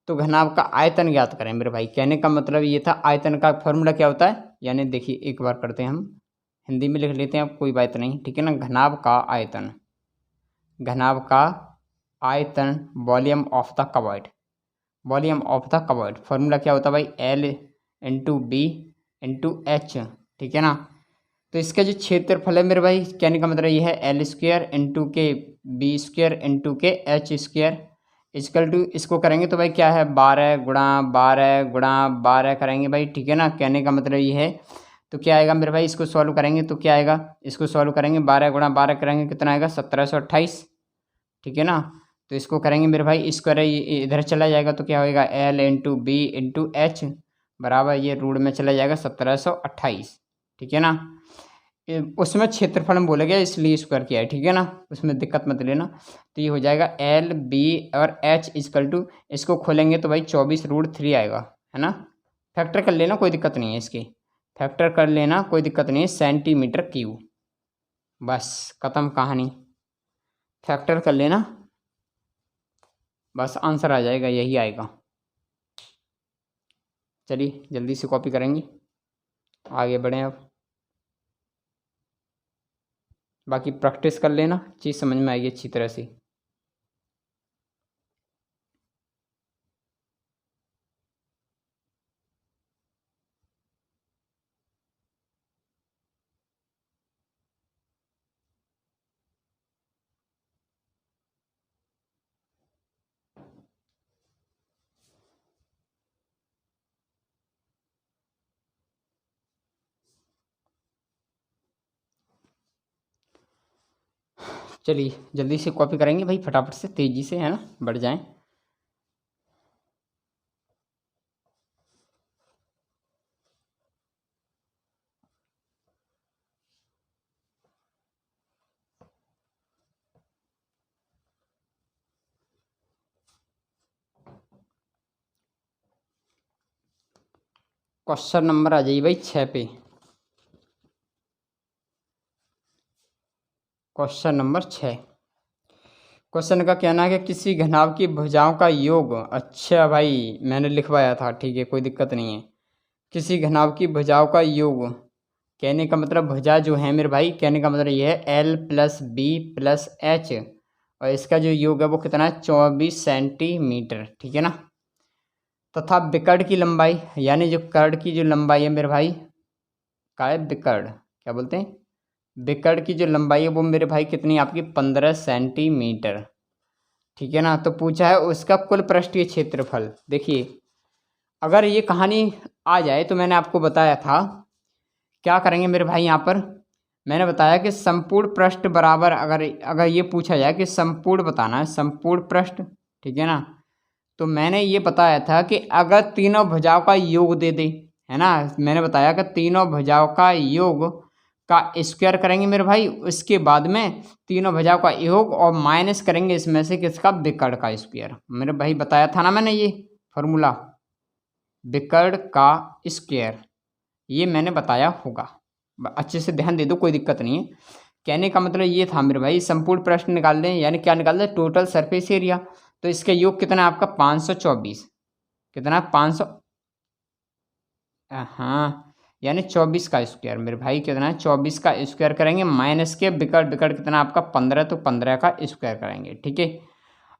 तो घनाभ का आयतन ज्ञात करें। मेरे भाई कहने का मतलब ये था, आयतन का फॉर्मूला क्या होता है, यानी देखिए एक बार करते हैं हम, हिंदी में लिख लेते हैं, अब कोई बात नहीं, ठीक है ना। घनाभ का आयतन, घनाभ का आयतन, volume of the cuboid, volume of the cuboid, formula क्या होता है भाई, L into B into H, ठीक है ना। तो इसका जो क्षेत्रफल है मेरे भाई, कहने का मतलब ये है एल स्क्वेयर इंटू के बी स्क्वेयर इंटू के एच स्क्वेयर इजकल टू, इसको करेंगे तो भाई क्या है 12 गुणा 12 गुणा 12 करेंगे भाई, ठीक है ना। कहने का मतलब ये है, तो क्या आएगा मेरे भाई, इसको सॉल्व करेंगे तो क्या आएगा, इसको सॉल्व करेंगे 12 गुणा 12 करेंगे कितना आएगा 1728, ठीक है ना। तो इसको करेंगे मेरे भाई, स्क्वायर इधर चला जाएगा तो क्या होएगा L into B into H बराबर ये रूट में चला जाएगा 1728, ठीक है ना। उसमें क्षेत्रफल में बोला गया इसलिए स्क्वायर किया है, ठीक है ना, उसमें दिक्कत मत लेना। तो ये हो जाएगा एल बी और एच इजकल टू, इसको खोलेंगे तो भाई 24√3 आएगा, है ना। फैक्टर कर लेना कोई दिक्कत नहीं है, इसकी फैक्टर कर लेना कोई दिक्कत नहीं है, सेंटीमीटर क्यूब, बस खत्म कहानी, फैक्टर कर लेना, बस आंसर आ जाएगा, यही आएगा। चलिए जल्दी से कॉपी करेंगे, आगे बढ़ें अब, बाकी प्रैक्टिस कर लेना, चीज़ समझ में आएगी अच्छी तरह से। चलिए जल्दी से कॉपी करेंगे भाई फटाफट से, तेज़ी से, है ना, बढ़ जाएं। क्वेश्चन नंबर आ जाइए भाई 6 पे, क्वेश्चन नंबर 6। क्वेश्चन का कहना है कि किसी घनाभ की भुजाओं का योग, अच्छा भाई मैंने लिखवाया था, ठीक है कोई दिक्कत नहीं है। किसी घनाभ की भुजाओं का योग, कहने का मतलब भुजा जो है मेरे भाई, कहने का मतलब ये है L + B + H, और इसका जो योग है वो कितना है 24 सेंटीमीटर, ठीक है ना। तथा विकर्ण की लंबाई, यानी जो कर्ण की जो लंबाई है मेरे भाई, का है विकर्ण, क्या बोलते हैं, विकर्ण की जो लंबाई है वो मेरे भाई कितनी आपकी 15 सेंटीमीटर, ठीक है ना। तो पूछा है उसका कुल पृष्ठीय क्षेत्रफल। देखिए अगर ये कहानी आ जाए तो मैंने आपको बताया था क्या करेंगे मेरे भाई, यहाँ पर मैंने बताया कि संपूर्ण पृष्ठ बराबर, अगर ये पूछा जाए कि संपूर्ण बताना है, संपूर्ण पृष्ठ, ठीक है ना, तो मैंने ये बताया था कि अगर तीनों भुजाओं का योग दे दे, है ना, मैंने बताया कि तीनों भुजाओं का योग का स्क्वायर करेंगे मेरे भाई, उसके बाद में तीनों भुजाओं का योग और माइनस करेंगे इसमें से किसका, विकर्ण का स्क्वायर। मेरे भाई बताया था ना मैंने ये फॉर्मूला, विकर्ण का स्क्वायर, ये मैंने बताया होगा, अच्छे से ध्यान दे दो, कोई दिक्कत नहीं है। कहने का मतलब ये था मेरे भाई, संपूर्ण प्रश्न निकाल लें, यानी क्या निकाल लें, टोटल सरफेस एरिया। तो इसका योग कितना है आपका 524, कितना 500, हाँ, यानी 24 का स्क्वायर मेरे भाई, कितना है 24 का स्क्वायर करेंगे, माइनस के विकर्ण, विकर्ण कितना आपका 15, तो 15 का स्क्वायर करेंगे, ठीक है।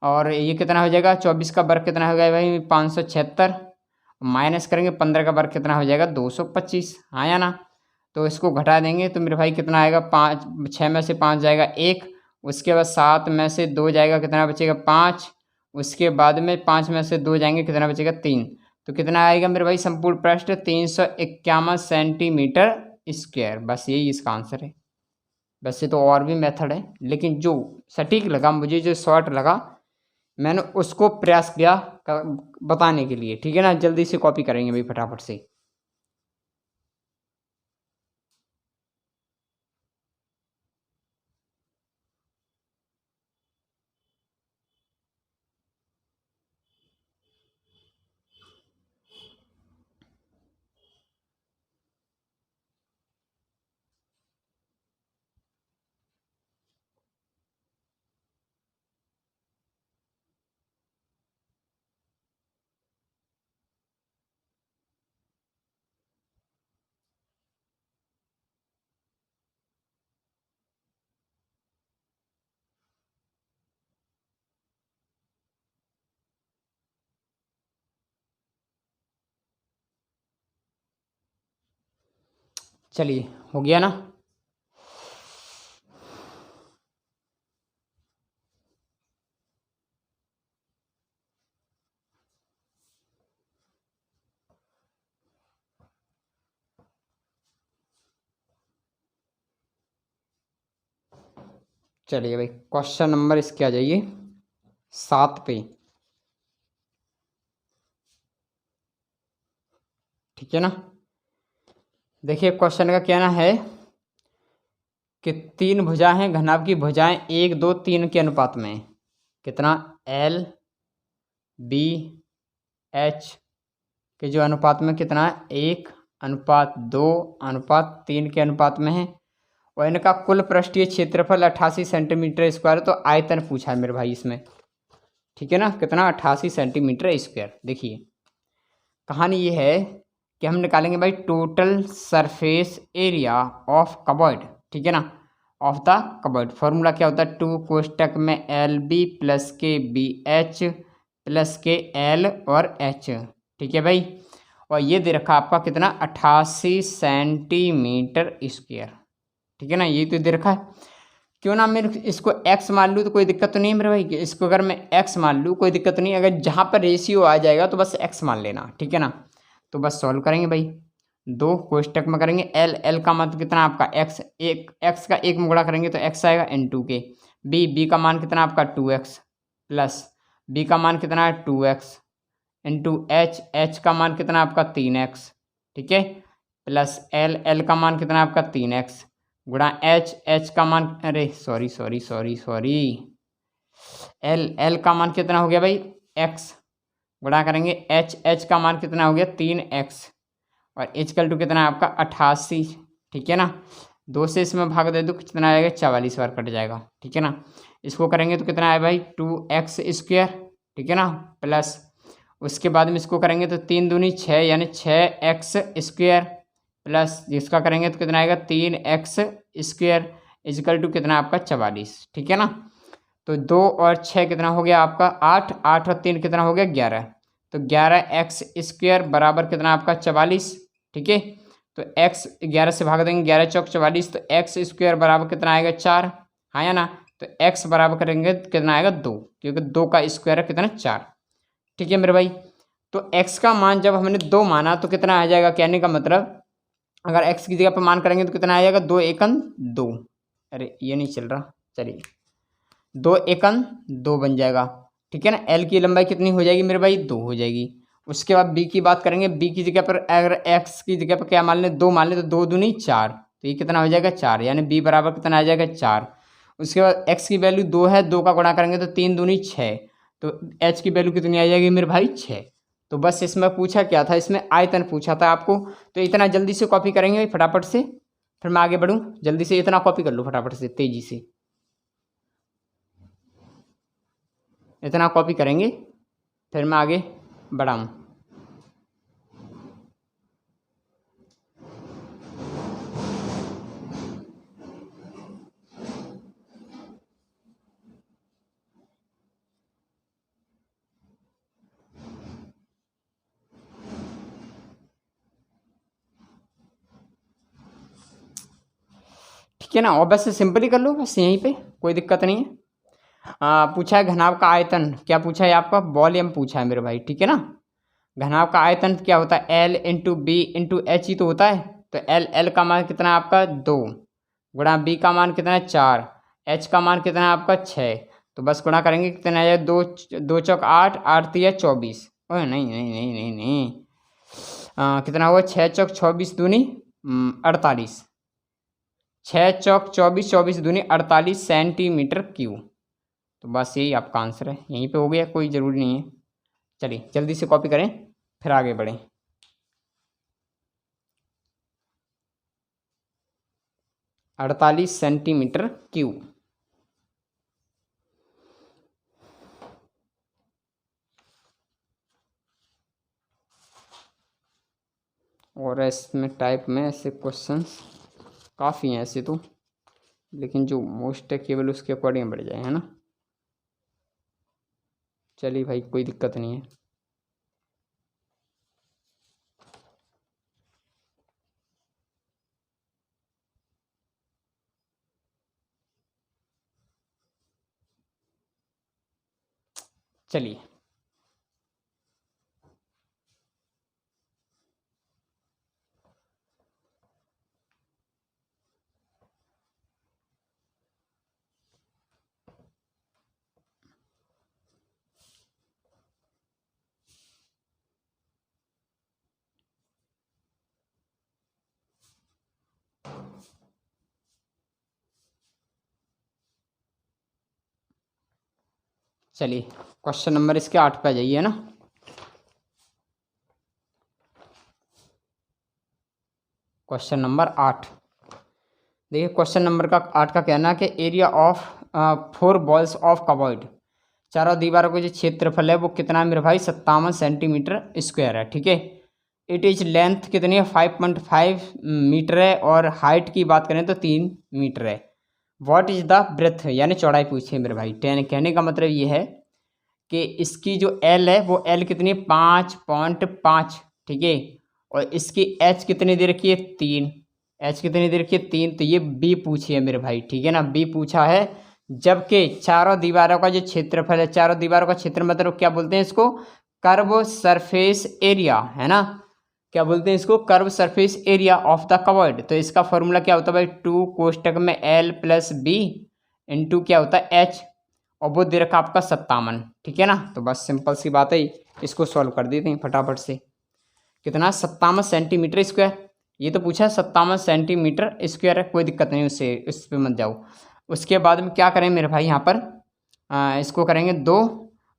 और ये कितना हो जाएगा, 24 का वर्ग कितना हो जाएगा भाई 576, माइनस करेंगे 15 का वर्ग कितना हो जाएगा 225, हाँ या ना। तो इसको घटा देंगे तो मेरे भाई कितना आएगा, 5, 6 में से 5 जाएगा 1, उसके बाद 7 में से 2 जाएगा, कितना बचेगा 5, उसके बाद में 5 में से 2 जाएंगे, कितना बचेगा 3, तो कितना आएगा मेरे भाई संपूर्ण पृष्ठ 351 सेंटीमीटर स्क्वायर। बस यही इसका आंसर है। वैसे तो और भी मेथड है, लेकिन जो सटीक लगा मुझे, जो शॉर्ट लगा, मैंने उसको प्रयास किया बताने के लिए, ठीक है ना। जल्दी से कॉपी करेंगे भाई फटाफट से। चलिए हो गया ना। चलिए भाई क्वेश्चन नंबर इसके आ जाइए 7 पे, ठीक है ना। देखिए क्वेश्चन का कहना है कि 3 भुजा हैं, घनाभ की भुजाएं 1, 2, 3 के अनुपात में, कितना L B H के जो अनुपात में कितना है 1:2:3 के अनुपात में है, और इनका कुल पृष्ठीय क्षेत्रफल 88 सेंटीमीटर स्क्वायर। तो आयतन पूछा है मेरे भाई इसमें, ठीक है ना, कितना 88 सेंटीमीटर स्क्वायर। देखिए कहानी ये है कि हम निकालेंगे भाई total surface area of cupboard, ठीक है ना, ऑफ द कबर्ड। फॉर्मूला क्या होता है, 2 कोष्टक में LB + के BH + के L और H, ठीक है भाई। और ये दे रखा आपका कितना 88 सेंटीमीटर स्क्वायर, ठीक है ना, ये तो दे रखा है। क्यों ना मैं इसको x मान लूँ तो कोई दिक्कत तो नहीं है मेरे भाई, इसको अगर मैं x मान लूँ कोई दिक्कत नहीं, अगर जहाँ पर रेशियो आ जाएगा तो बस x मान लेना, ठीक है ना। तो बस सॉल्व करेंगे भाई, 2 कोष्टक में करेंगे, L का मतलब कितना आपका x, एक x का 1 में गुणा करेंगे तो x आएगा n2 के, b का मान कितना आपका 2x प्लस b का मान कितना है 2x इंटू h का मान कितना आपका 3x, ठीक है, प्लस L का मान कितना आपका 3x गुणा h का मान, अरे सॉरी L का मान कितना हो गया भाई x, गुणा करेंगे h का मान कितना हो गया 3x, और h = कितना आपका 88, ठीक है ना। 2 से इसमें भाग दे दो, कितना आएगा 44 बार कट जाएगा, ठीक है ना। इसको करेंगे तो कितना आए भाई 2x², ठीक है ना, प्लस उसके बाद में इसको करेंगे तो 3 दूनी 6 यानी 6x² प्लस जिसका करेंगे तो कितना आएगा 3x² इजिकल टू कितना आपका 44, ठीक है ना। तो 2 और 6 कितना हो गया आपका 8, 8 और 3 कितना हो गया 11, तो 11x² बराबर कितना आपका 44, ठीक है। तो x 11 से भाग देंगे, 11 चौक 44, तो x² बराबर कितना आएगा 4, हाँ या ना। तो x बराबर करेंगे तो कितना आएगा 2, क्योंकि 2 का स्क्वायर है कितना 4, ठीक है मेरे भाई। तो x का मान जब हमने 2 माना तो कितना आ जाएगा, कहने का मतलब अगर x की जगह पर मान करेंगे तो कितना आ जाएगा 2 एकन 2, अरे ये नहीं चल रहा, चलिए 2 एकन 2 बन जाएगा, ठीक है ना। l की लंबाई कितनी हो जाएगी मेरे भाई 2 हो जाएगी। उसके बाद b की बात करेंगे, b की जगह पर अगर x की जगह पर क्या मान लें 2 मान लें तो 2 दूनी 4, तो ये कितना हो जाएगा 4, यानी b बराबर कितना आ जाएगा 4। उसके बाद x की वैल्यू 2 है, 2 का गुणा करेंगे तो 3 दूनी 6, तो h की वैल्यू कितनी आ जाएगी मेरे भाई 6। तो बस इसमें पूछा क्या था, इसमें आयतन पूछा था आपको, तो इतना जल्दी से कॉपी करेंगे भाई फटाफट से, फिर मैं आगे बढ़ूँ। जल्दी से इतना कॉपी कर लो फटाफट से, तेजी से इतना कॉपी करेंगे, फिर मैं आगे बढ़ाऊँ। ठीक है ना, और बस सिंपल ही कर लो, बस यहीं पे कोई दिक्कत नहीं है। पूछा है घनाभ का आयतन, क्या पूछा है आपका वॉल्यूम पूछा है मेरे भाई, ठीक है ना। घनाभ का आयतन क्या होता है L into B into H ही तो होता है। तो L का मान कितना है आपका 2, गुणा B का मान कितना है 4, H का मान कितना है आपका 6, तो बस गुणा करेंगे कितना है 2, 2 चौक 8, 8 3 24, ओह नहीं नहीं नहीं नहीं नहीं, कितना हुआ 6 चौक 24 दूनी 48, 6 चौक 24, 24 दूनी 48 सेंटीमीटर क्यूब। तो बस यही आपका आंसर है, यहीं पे हो गया, कोई ज़रूरी नहीं है। चलिए जल्दी से कॉपी करें फिर आगे बढ़ें। अड़तालीस सेंटीमीटर क्यूब। और इसमें टाइप में ऐसे क्वेश्चंस काफ़ी हैं ऐसे तो, लेकिन जो मोस्ट है केवल उसके अकॉर्डिंग बढ़ जाए, है ना। चलिए भाई कोई दिक्कत नहीं है। चलिए चलिए क्वेश्चन नंबर इसके 8 पे आ जाइए, है ना। क्वेश्चन नंबर 8 देखिए, क्वेश्चन नंबर का 8 का कहना है कि एरिया ऑफ 4 बॉल्स ऑफ कबॉइड, चारों दीवारों का जो क्षेत्रफल है वो कितना है मेरे भाई 57 सेंटीमीटर स्क्वायर है, ठीक है। इट इज लेंथ कितनी है 5.5 मीटर है, और हाइट की बात करें तो 3 मीटर है। व्हाट इज द ब्रेथ यानी चौड़ाई पूछी है मेरे भाई। 10 कहने का मतलब ये है कि इसकी जो एल है वो एल कितनी है 5.5, ठीक है। और इसकी एच कितनी दे रखी है 3, एच कितनी दे रखी है 3, तो ये बी पूछी है मेरे भाई, ठीक है ना, बी पूछा है। जबकि चारों दीवारों का जो क्षेत्रफल है, चारों दीवारों का क्षेत्र मतलब क्या बोलते हैं इसको कर्व सरफेस एरिया, है ना। क्या बोलते हैं इसको curve surface area of the covered. तो इसका फॉर्मूला क्या होता है भाई 2 कोष्टक में एल प्लस बी इंटू क्या होता है एच, और वो दे रखा आपका 57, ठीक है ना। तो बस सिंपल सी बात है, इसको सॉल्व कर देते हैं फटाफट से। कितना 57 सेंटीमीटर स्क्वायर, ये तो पूछा है 57 सेंटीमीटर स्क्वायर है, कोई दिक्कत नहीं, उससे उस पर मत जाओ। उसके बाद में क्या करें मेरे भाई यहाँ पर इसको करेंगे 2,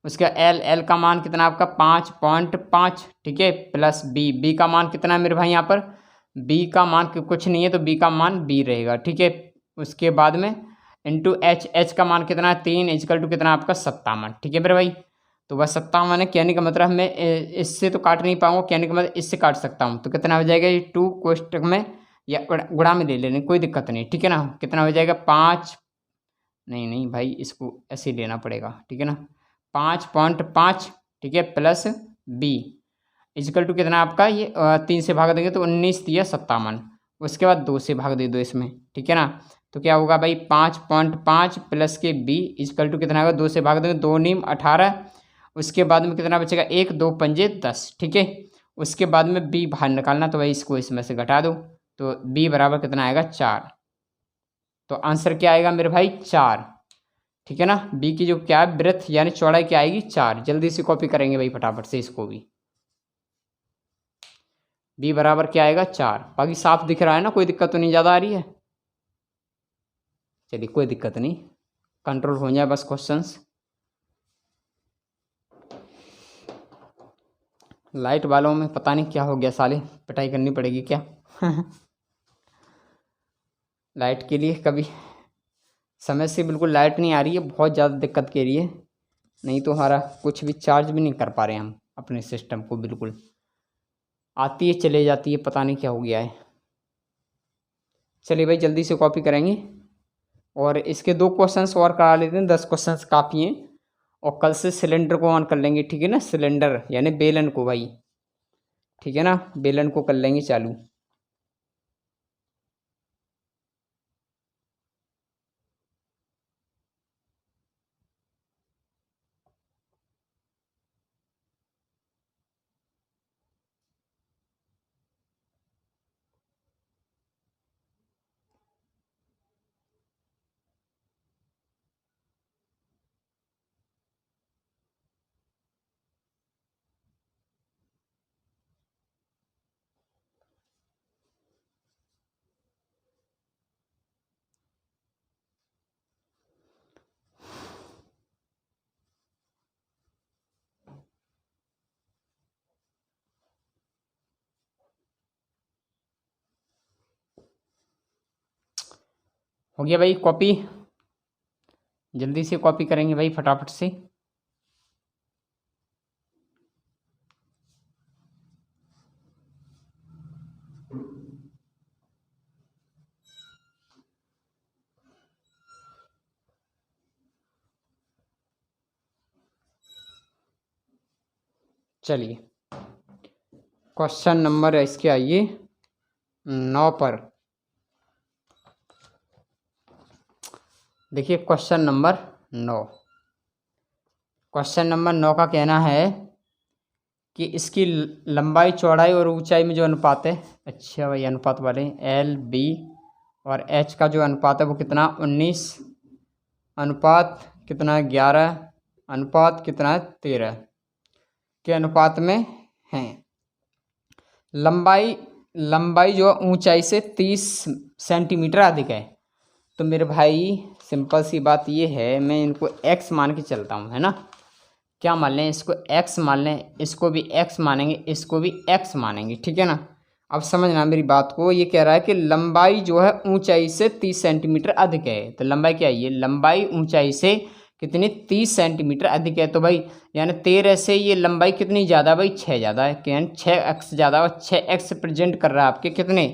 उसका एल का मान कितना आपका 5.5, ठीक है, प्लस बी का मान कितना है मेरे भाई यहाँ पर बी का मान कुछ नहीं है तो बी का मान बी रहेगा, ठीक है। उसके बाद में इंटू एच का मान कितना है 3 इजकल टू कितना आपका 57, ठीक है मेरे भाई। तो वह 57 है, कहने का मतलब मैं इससे तो काट नहीं पाऊंगा, कहने का मतलब इससे काट सकता हूँ। तो कितना हो जाएगा ये 2 कोष्टक में या गुणा में ले लेने, कोई दिक्कत नहीं, ठीक है ना। कितना हो जाएगा 5, नहीं भाई इसको ऐसे ही लेना पड़ेगा, ठीक है ना। 5.5, ठीक है, प्लस बी इजकल टू कितना आपका ये 3 से भाग देंगे तो 19 दिया 57, उसके बाद 2 से भाग दे दो इसमें, ठीक है ना। तो क्या होगा भाई 5.5 प्लस के बी इजकल टू कितना होगा 2 से भाग देंगे 2 नीम 18, उसके बाद में कितना बचेगा 1 2 पंजे 10, ठीक है। उसके बाद में बी बाहर निकालना, तो भाई इसको इसमें से घटा दो, तो बी बराबर कितना आएगा 4। तो आंसर क्या आएगा मेरे भाई 4, ठीक है ना। बी की जो क्या है ब्रेथ यानी चौड़ाई क्या आएगी 4। जल्दी से कॉपी करेंगे भाई फटाफट से इसको भी। बी बराबर क्या आएगा 4। बाकी साफ दिख रहा है ना, कोई दिक्कत तो नहीं ज़्यादा आ रही है। चलिए कोई दिक्कत नहीं, कंट्रोल हो जाए बस क्वेश्चंस। लाइट वालों में पता नहीं क्या हो गया, साले पिटाई करनी पड़ेगी क्या। लाइट के लिए कभी समय से बिल्कुल लाइट नहीं आ रही है, बहुत ज़्यादा दिक्कत के लिए, नहीं तो हमारा कुछ भी चार्ज भी नहीं कर पा रहे हम अपने सिस्टम को, बिल्कुल आती है चले जाती है, पता नहीं क्या हो गया है। चलिए भाई जल्दी से कॉपी करेंगे और इसके 2 क्वेश्चंस और करा लेते हैं, 10 क्वेश्चंस काफ़ी हैं। और कल से सिलेंडर को ऑन कर लेंगे, ठीक है ना। सिलेंडर यानी बेलन को भाई, ठीक है ना, बेलन को कर लेंगे चालू। हो गया भाई कॉपी, जल्दी से कॉपी करेंगे भाई फटाफट से। चलिए क्वेश्चन नंबर इसके आइए 9 पर। देखिए क्वेश्चन नंबर 9, क्वेश्चन नंबर 9 का कहना है कि इसकी लंबाई चौड़ाई और ऊंचाई में जो अनुपात है, अच्छा भाई अनुपात वाले एल बी और एच का जो अनुपात है वो कितना 19 अनुपात कितना 11 अनुपात कितना 13 के अनुपात में है। लंबाई जो ऊंचाई से 30 सेंटीमीटर अधिक है। तो मेरे भाई सिंपल सी बात ये है, मैं इनको x मान के चलता हूँ, है ना। क्या मान लें इसको x मान लें, इसको भी x मानेंगे, इसको भी x मानेंगे, ठीक है ना। अब समझना मेरी बात को, ये कह रहा है कि लंबाई जो है ऊंचाई से 30 सेंटीमीटर अधिक है। तो लंबाई क्या है, ये लंबाई ऊंचाई से कितनी 30 सेंटीमीटर अधिक है। तो भाई यानी 13 से ये लंबाई कितनी ज़्यादा भाई 6 ज़्यादा है, यानी 6x ज़्यादा, और 6x प्रेजेंट कर रहा है आपके कितने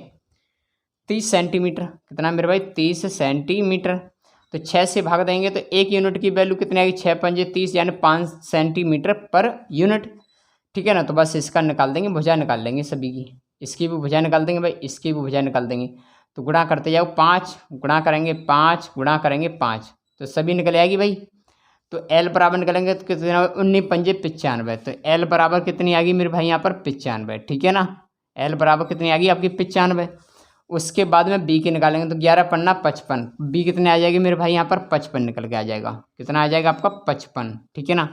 30 सेंटीमीटर। कितना मेरे भाई 30 सेंटीमीटर। तो 6 से भाग देंगे तो 1 यूनिट की वैल्यू कितनी आएगी 6 पंजे 30 यानी 5 सेंटीमीटर पर यूनिट, ठीक है ना। तो बस इसका निकाल देंगे, भुजा निकाल लेंगे सभी की, इसकी भी भुजा निकाल देंगे भाई, इसकी भी भुजा निकाल देंगे। तो गुणा करते जाओ 5 गुणा करेंगे 5 गुणा करेंगे 5, तो सभी निकल आएगी भाई। तो एल बराबर निकलेंगे तो कितना 19 पंजे 95, तो एल बराबर कितनी आ गई मेरे भाई यहाँ पर 95, ठीक है ना। एल बराबर कितनी आ गई आपकी 95। उसके बाद में बी की निकालेंगे तो 11 पन्ना 55, बी कितने आ जाएगी मेरे भाई यहाँ पर 55 निकल के आ जाएगा, कितना आ जाएगा आपका 55, ठीक है ना।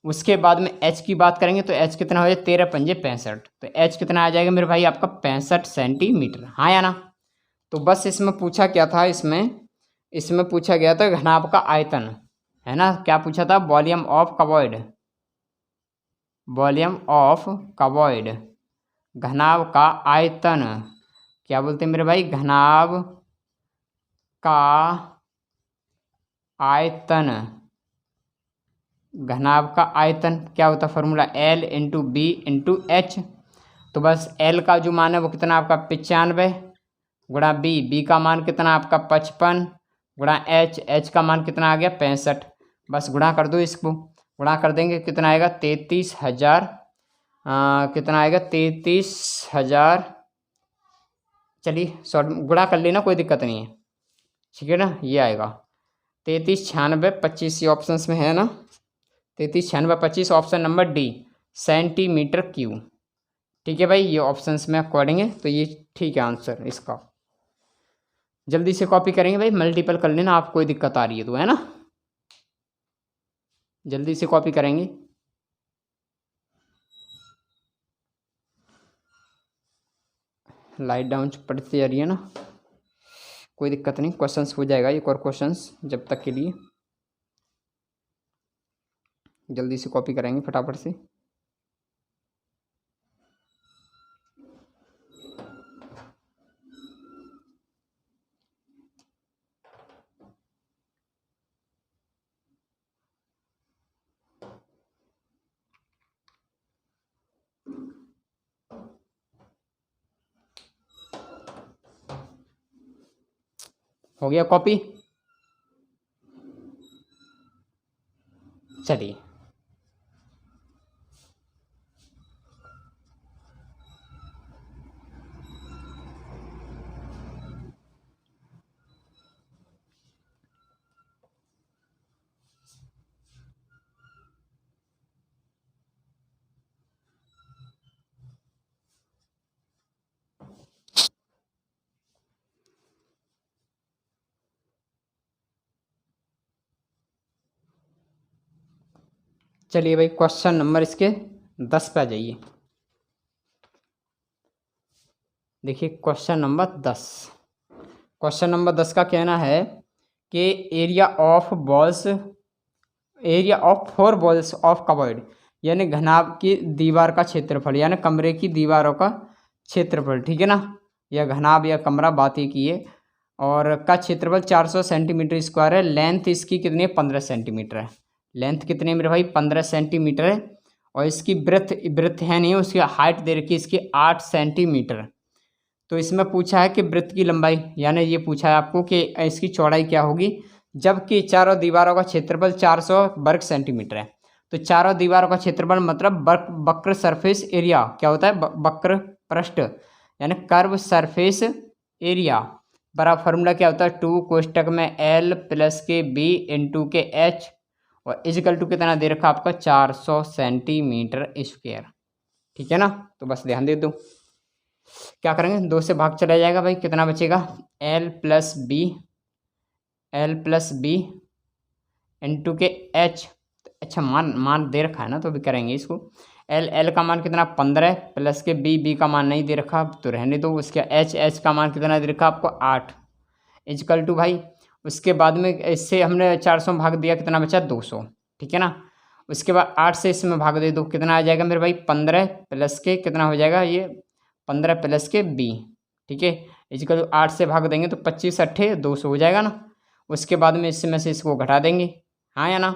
उसके बाद में एच की बात करेंगे तो एच कितना हो जाए 13 पंजे 65, तो एच कितना आ जाएगा मेरे भाई आपका 65 सेंटीमीटर, हाँ या ना। तो बस इसमें पूछा क्या था, इसमें पूछा गया था घनाभ का आयतन, है ना। क्या पूछा था, वॉल्यूम ऑफ कवॉइड, वॉल्यूम ऑफ कवॉइड, घनाभ का आयतन क्या बोलते हैं मेरे भाई, घनाभ का आयतन। घनाभ का आयतन क्या होता है formula, L into B into H. तो बस L का जो मान है वो कितना आपका 95 गुणा बी का मान कितना आपका 55 गुणा H का मान कितना आ गया 65। बस गुणा कर दो इसको, गुणा कर देंगे कितना आएगा 33,000, कितना आएगा 33,000। चलिए शॉर्ट गुणा कर लेना, कोई दिक्कत नहीं है, ठीक है ना। ये आएगा 339625, ये ऑप्शन में है ना, 339625 option number D, centimetre cube. ठीक है भाई, ये ऑप्शंस में अकॉर्डिंग है, तो ये ठीक है आंसर इसका। जल्दी से कॉपी करेंगे भाई, मल्टीपल कर लेना, आप कोई दिक्कत आ रही है तो, है ना, जल्दी से कॉपी करेंगे। लाइट डाउन पढ़ती जा रही है ना, कोई दिक्कत नहीं, क्वेश्चंस हो जाएगा एक और क्वेश्चंस जब तक के लिए। जल्दी से कॉपी करेंगे फटाफट से। हो गया कॉपी, चलिए चलिए भाई, क्वेश्चन नंबर इसके 10 पे आ जाइए। देखिए क्वेश्चन नंबर 10, क्वेश्चन नंबर 10 का कहना है कि area of balls, area of 4 balls of cupboard, यानी घनाभ की दीवार का क्षेत्रफल, यानी कमरे की दीवारों का क्षेत्रफल, ठीक है ना, या घनाभ या कमरा बात ही की है, और का क्षेत्रफल 400 सेंटीमीटर स्क्वायर है। लेंथ इसकी कितनी है 15 सेंटीमीटर है। लेंथ कितनी है मेरे भाई 15 सेंटीमीटर है। और इसकी ब्रेथ है नहीं, उसकी हाइट दे रखी है इसकी 8 सेंटीमीटर। तो इसमें पूछा है कि वृत्त की लंबाई, यानी ये पूछा है आपको कि इसकी चौड़ाई क्या होगी, जबकि चारों दीवारों का क्षेत्रफल 400 वर्ग सेंटीमीटर है। तो चारों दीवारों का क्षेत्रफल मतलब वक्र सरफेस एरिया क्या होता है, वक्र पृष्ठ यानी कर्व सरफेस एरिया बड़ा फॉर्मूला क्या होता है 2 कोष्टक में L प्लस के B इंटू के H और इजिकल टू कितना दे रखा आपका 400 सेंटीमीटर स्क्वायर, ठीक है ना। तो बस ध्यान दे दो, क्या करेंगे 2 से भाग चला जाएगा भाई, कितना बचेगा L प्लस बी इंटू के H। अच्छा मान दे रखा है ना, तो भी करेंगे इसको। L का मान कितना 15 प्लस के B का मान नहीं दे रखा तो रहने दो। उसके H का मान कितना दे रखा आपको 8 इजकल टू भाई। उसके बाद में इससे हमने 400 भाग दिया, कितना बचा 200, ठीक है ना। उसके बाद 8 से इसमें भाग दे दो, कितना आ जाएगा मेरे भाई 15 प्लस के कितना हो जाएगा ये 15 प्लस के B, ठीक है। इजकल 8 से भाग देंगे तो 25 अट्ठे 200 हो जाएगा ना। उसके बाद में इसमें से इसको घटा देंगे, हाँ या ना।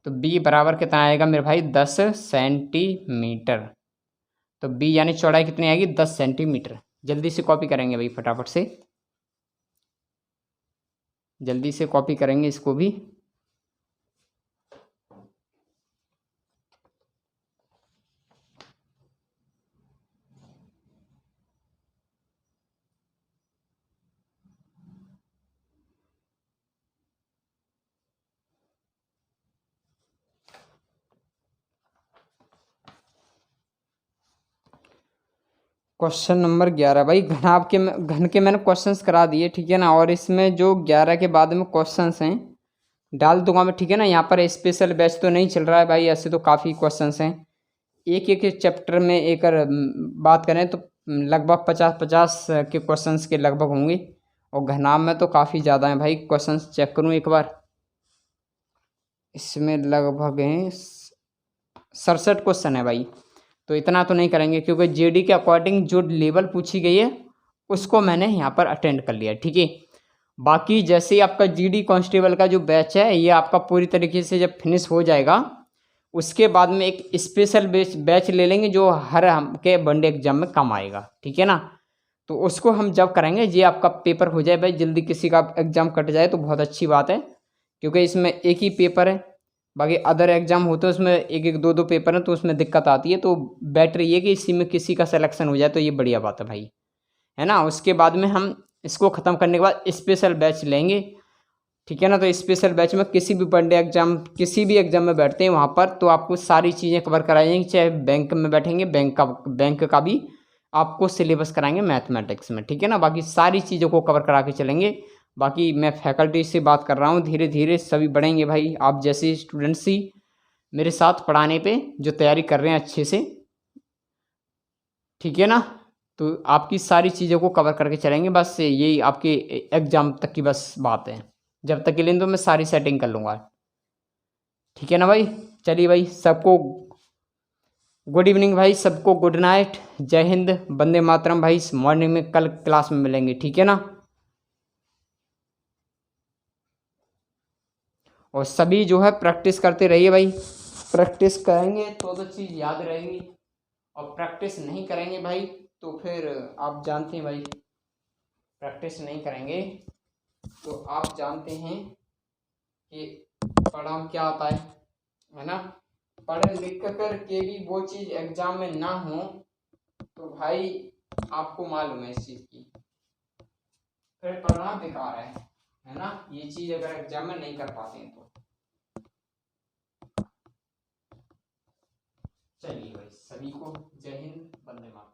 तो B बराबर कितना आएगा मेरे भाई 10 सेंटीमीटर। तो B यानी चौड़ाई कितनी आएगी 10 सेंटीमीटर। जल्दी से कॉपी करेंगे भाई फटाफट से, जल्दी से कॉपी करेंगे इसको भी। क्वेश्चन नंबर 11 भाई, घन के मैंने क्वेश्चंस करा दिए, ठीक है ना। और इसमें जो 11 के बाद में क्वेश्चंस हैं डाल दूंगा मैं, ठीक है ना। यहाँ पर स्पेशल बैच तो नहीं चल रहा है भाई, ऐसे तो काफ़ी क्वेश्चंस हैं। एक एक चैप्टर में एक बात करें तो लगभग 50 के क्वेश्चंस के लगभग होंगे। और घनाभ में तो काफ़ी ज़्यादा हैं भाई क्वेश्चंस, चेक करूँ एक बार। इसमें लगभग हैं 67 क्वेश्चन है भाई। तो इतना तो नहीं करेंगे क्योंकि जीडी के अकॉर्डिंग जो लेवल पूछी गई है उसको मैंने यहाँ पर अटेंड कर लिया, ठीक है। बाकी जैसे ही आपका जीडी कांस्टेबल का जो बैच है ये आपका पूरी तरीके से जब फिनिश हो जाएगा, उसके बाद में एक स्पेशल बैच ले लेंगे जो हर हम के वनडे एग्जाम में काम आएगा, ठीक है ना। तो उसको हम जब करेंगे, ये आपका पेपर हो जाए भाई जल्दी, किसी का एग्जाम कट जाए तो बहुत अच्छी बात है, क्योंकि इसमें एक ही पेपर है। बाकी अदर एग्जाम होते हैं उसमें एक एक दो दो पेपर हैं, तो उसमें दिक्कत आती है। तो बेटर ये कि इसी में किसी का सिलेक्शन हो जाए तो ये बढ़िया बात है भाई, है ना। उसके बाद में हम इसको ख़त्म करने के बाद स्पेशल बैच लेंगे, ठीक है ना। तो स्पेशल बैच में किसी भी वनडे एग्जाम, किसी भी एग्जाम में बैठते हैं वहाँ पर, तो आपको सारी चीज़ें कवर कराई जाएंगी। चाहे बैंक में बैठेंगे, बैंक का भी आपको सिलेबस कराएंगे मैथमेटिक्स में, ठीक है ना। बाकी सारी चीज़ों को कवर करा के चलेंगे। बाकी मैं फैकल्टी से बात कर रहा हूँ, धीरे धीरे सभी बढ़ेंगे भाई। आप जैसे स्टूडेंट्स ही मेरे साथ पढ़ाने पे जो तैयारी कर रहे हैं अच्छे से, ठीक है ना। तो आपकी सारी चीज़ों को कवर करके चलेंगे, बस यही आपके एग्ज़ाम तक की बस बात है। जब तक के लिए तो मैं सारी सेटिंग कर लूँगा, ठीक है ना भाई। चलिए भाई, सबको गुड इवनिंग भाई, सबको गुड नाइट, जय हिंद, वंदे मातरम भाई। मॉर्निंग में कल क्लास में मिलेंगे, ठीक है ना। और सभी जो है प्रैक्टिस करते रहिए भाई, प्रैक्टिस करेंगे तो चीज़ याद रहेगी, और प्रैक्टिस नहीं करेंगे भाई तो फिर आप जानते हैं भाई, प्रैक्टिस नहीं करेंगे तो आप जानते हैं कि परिणाम क्या आता है ना। पढ़ लिख कर के भी वो चीज़ एग्जाम में ना हो तो भाई आपको मालूम है इस चीज़ की, फिर परिणाम बेकार है ना। ये चीज़ अगर एग्जाम में नहीं कर पाते हैं तो चलिए भाई, सभी को जय हिंद, वंदे मातरम।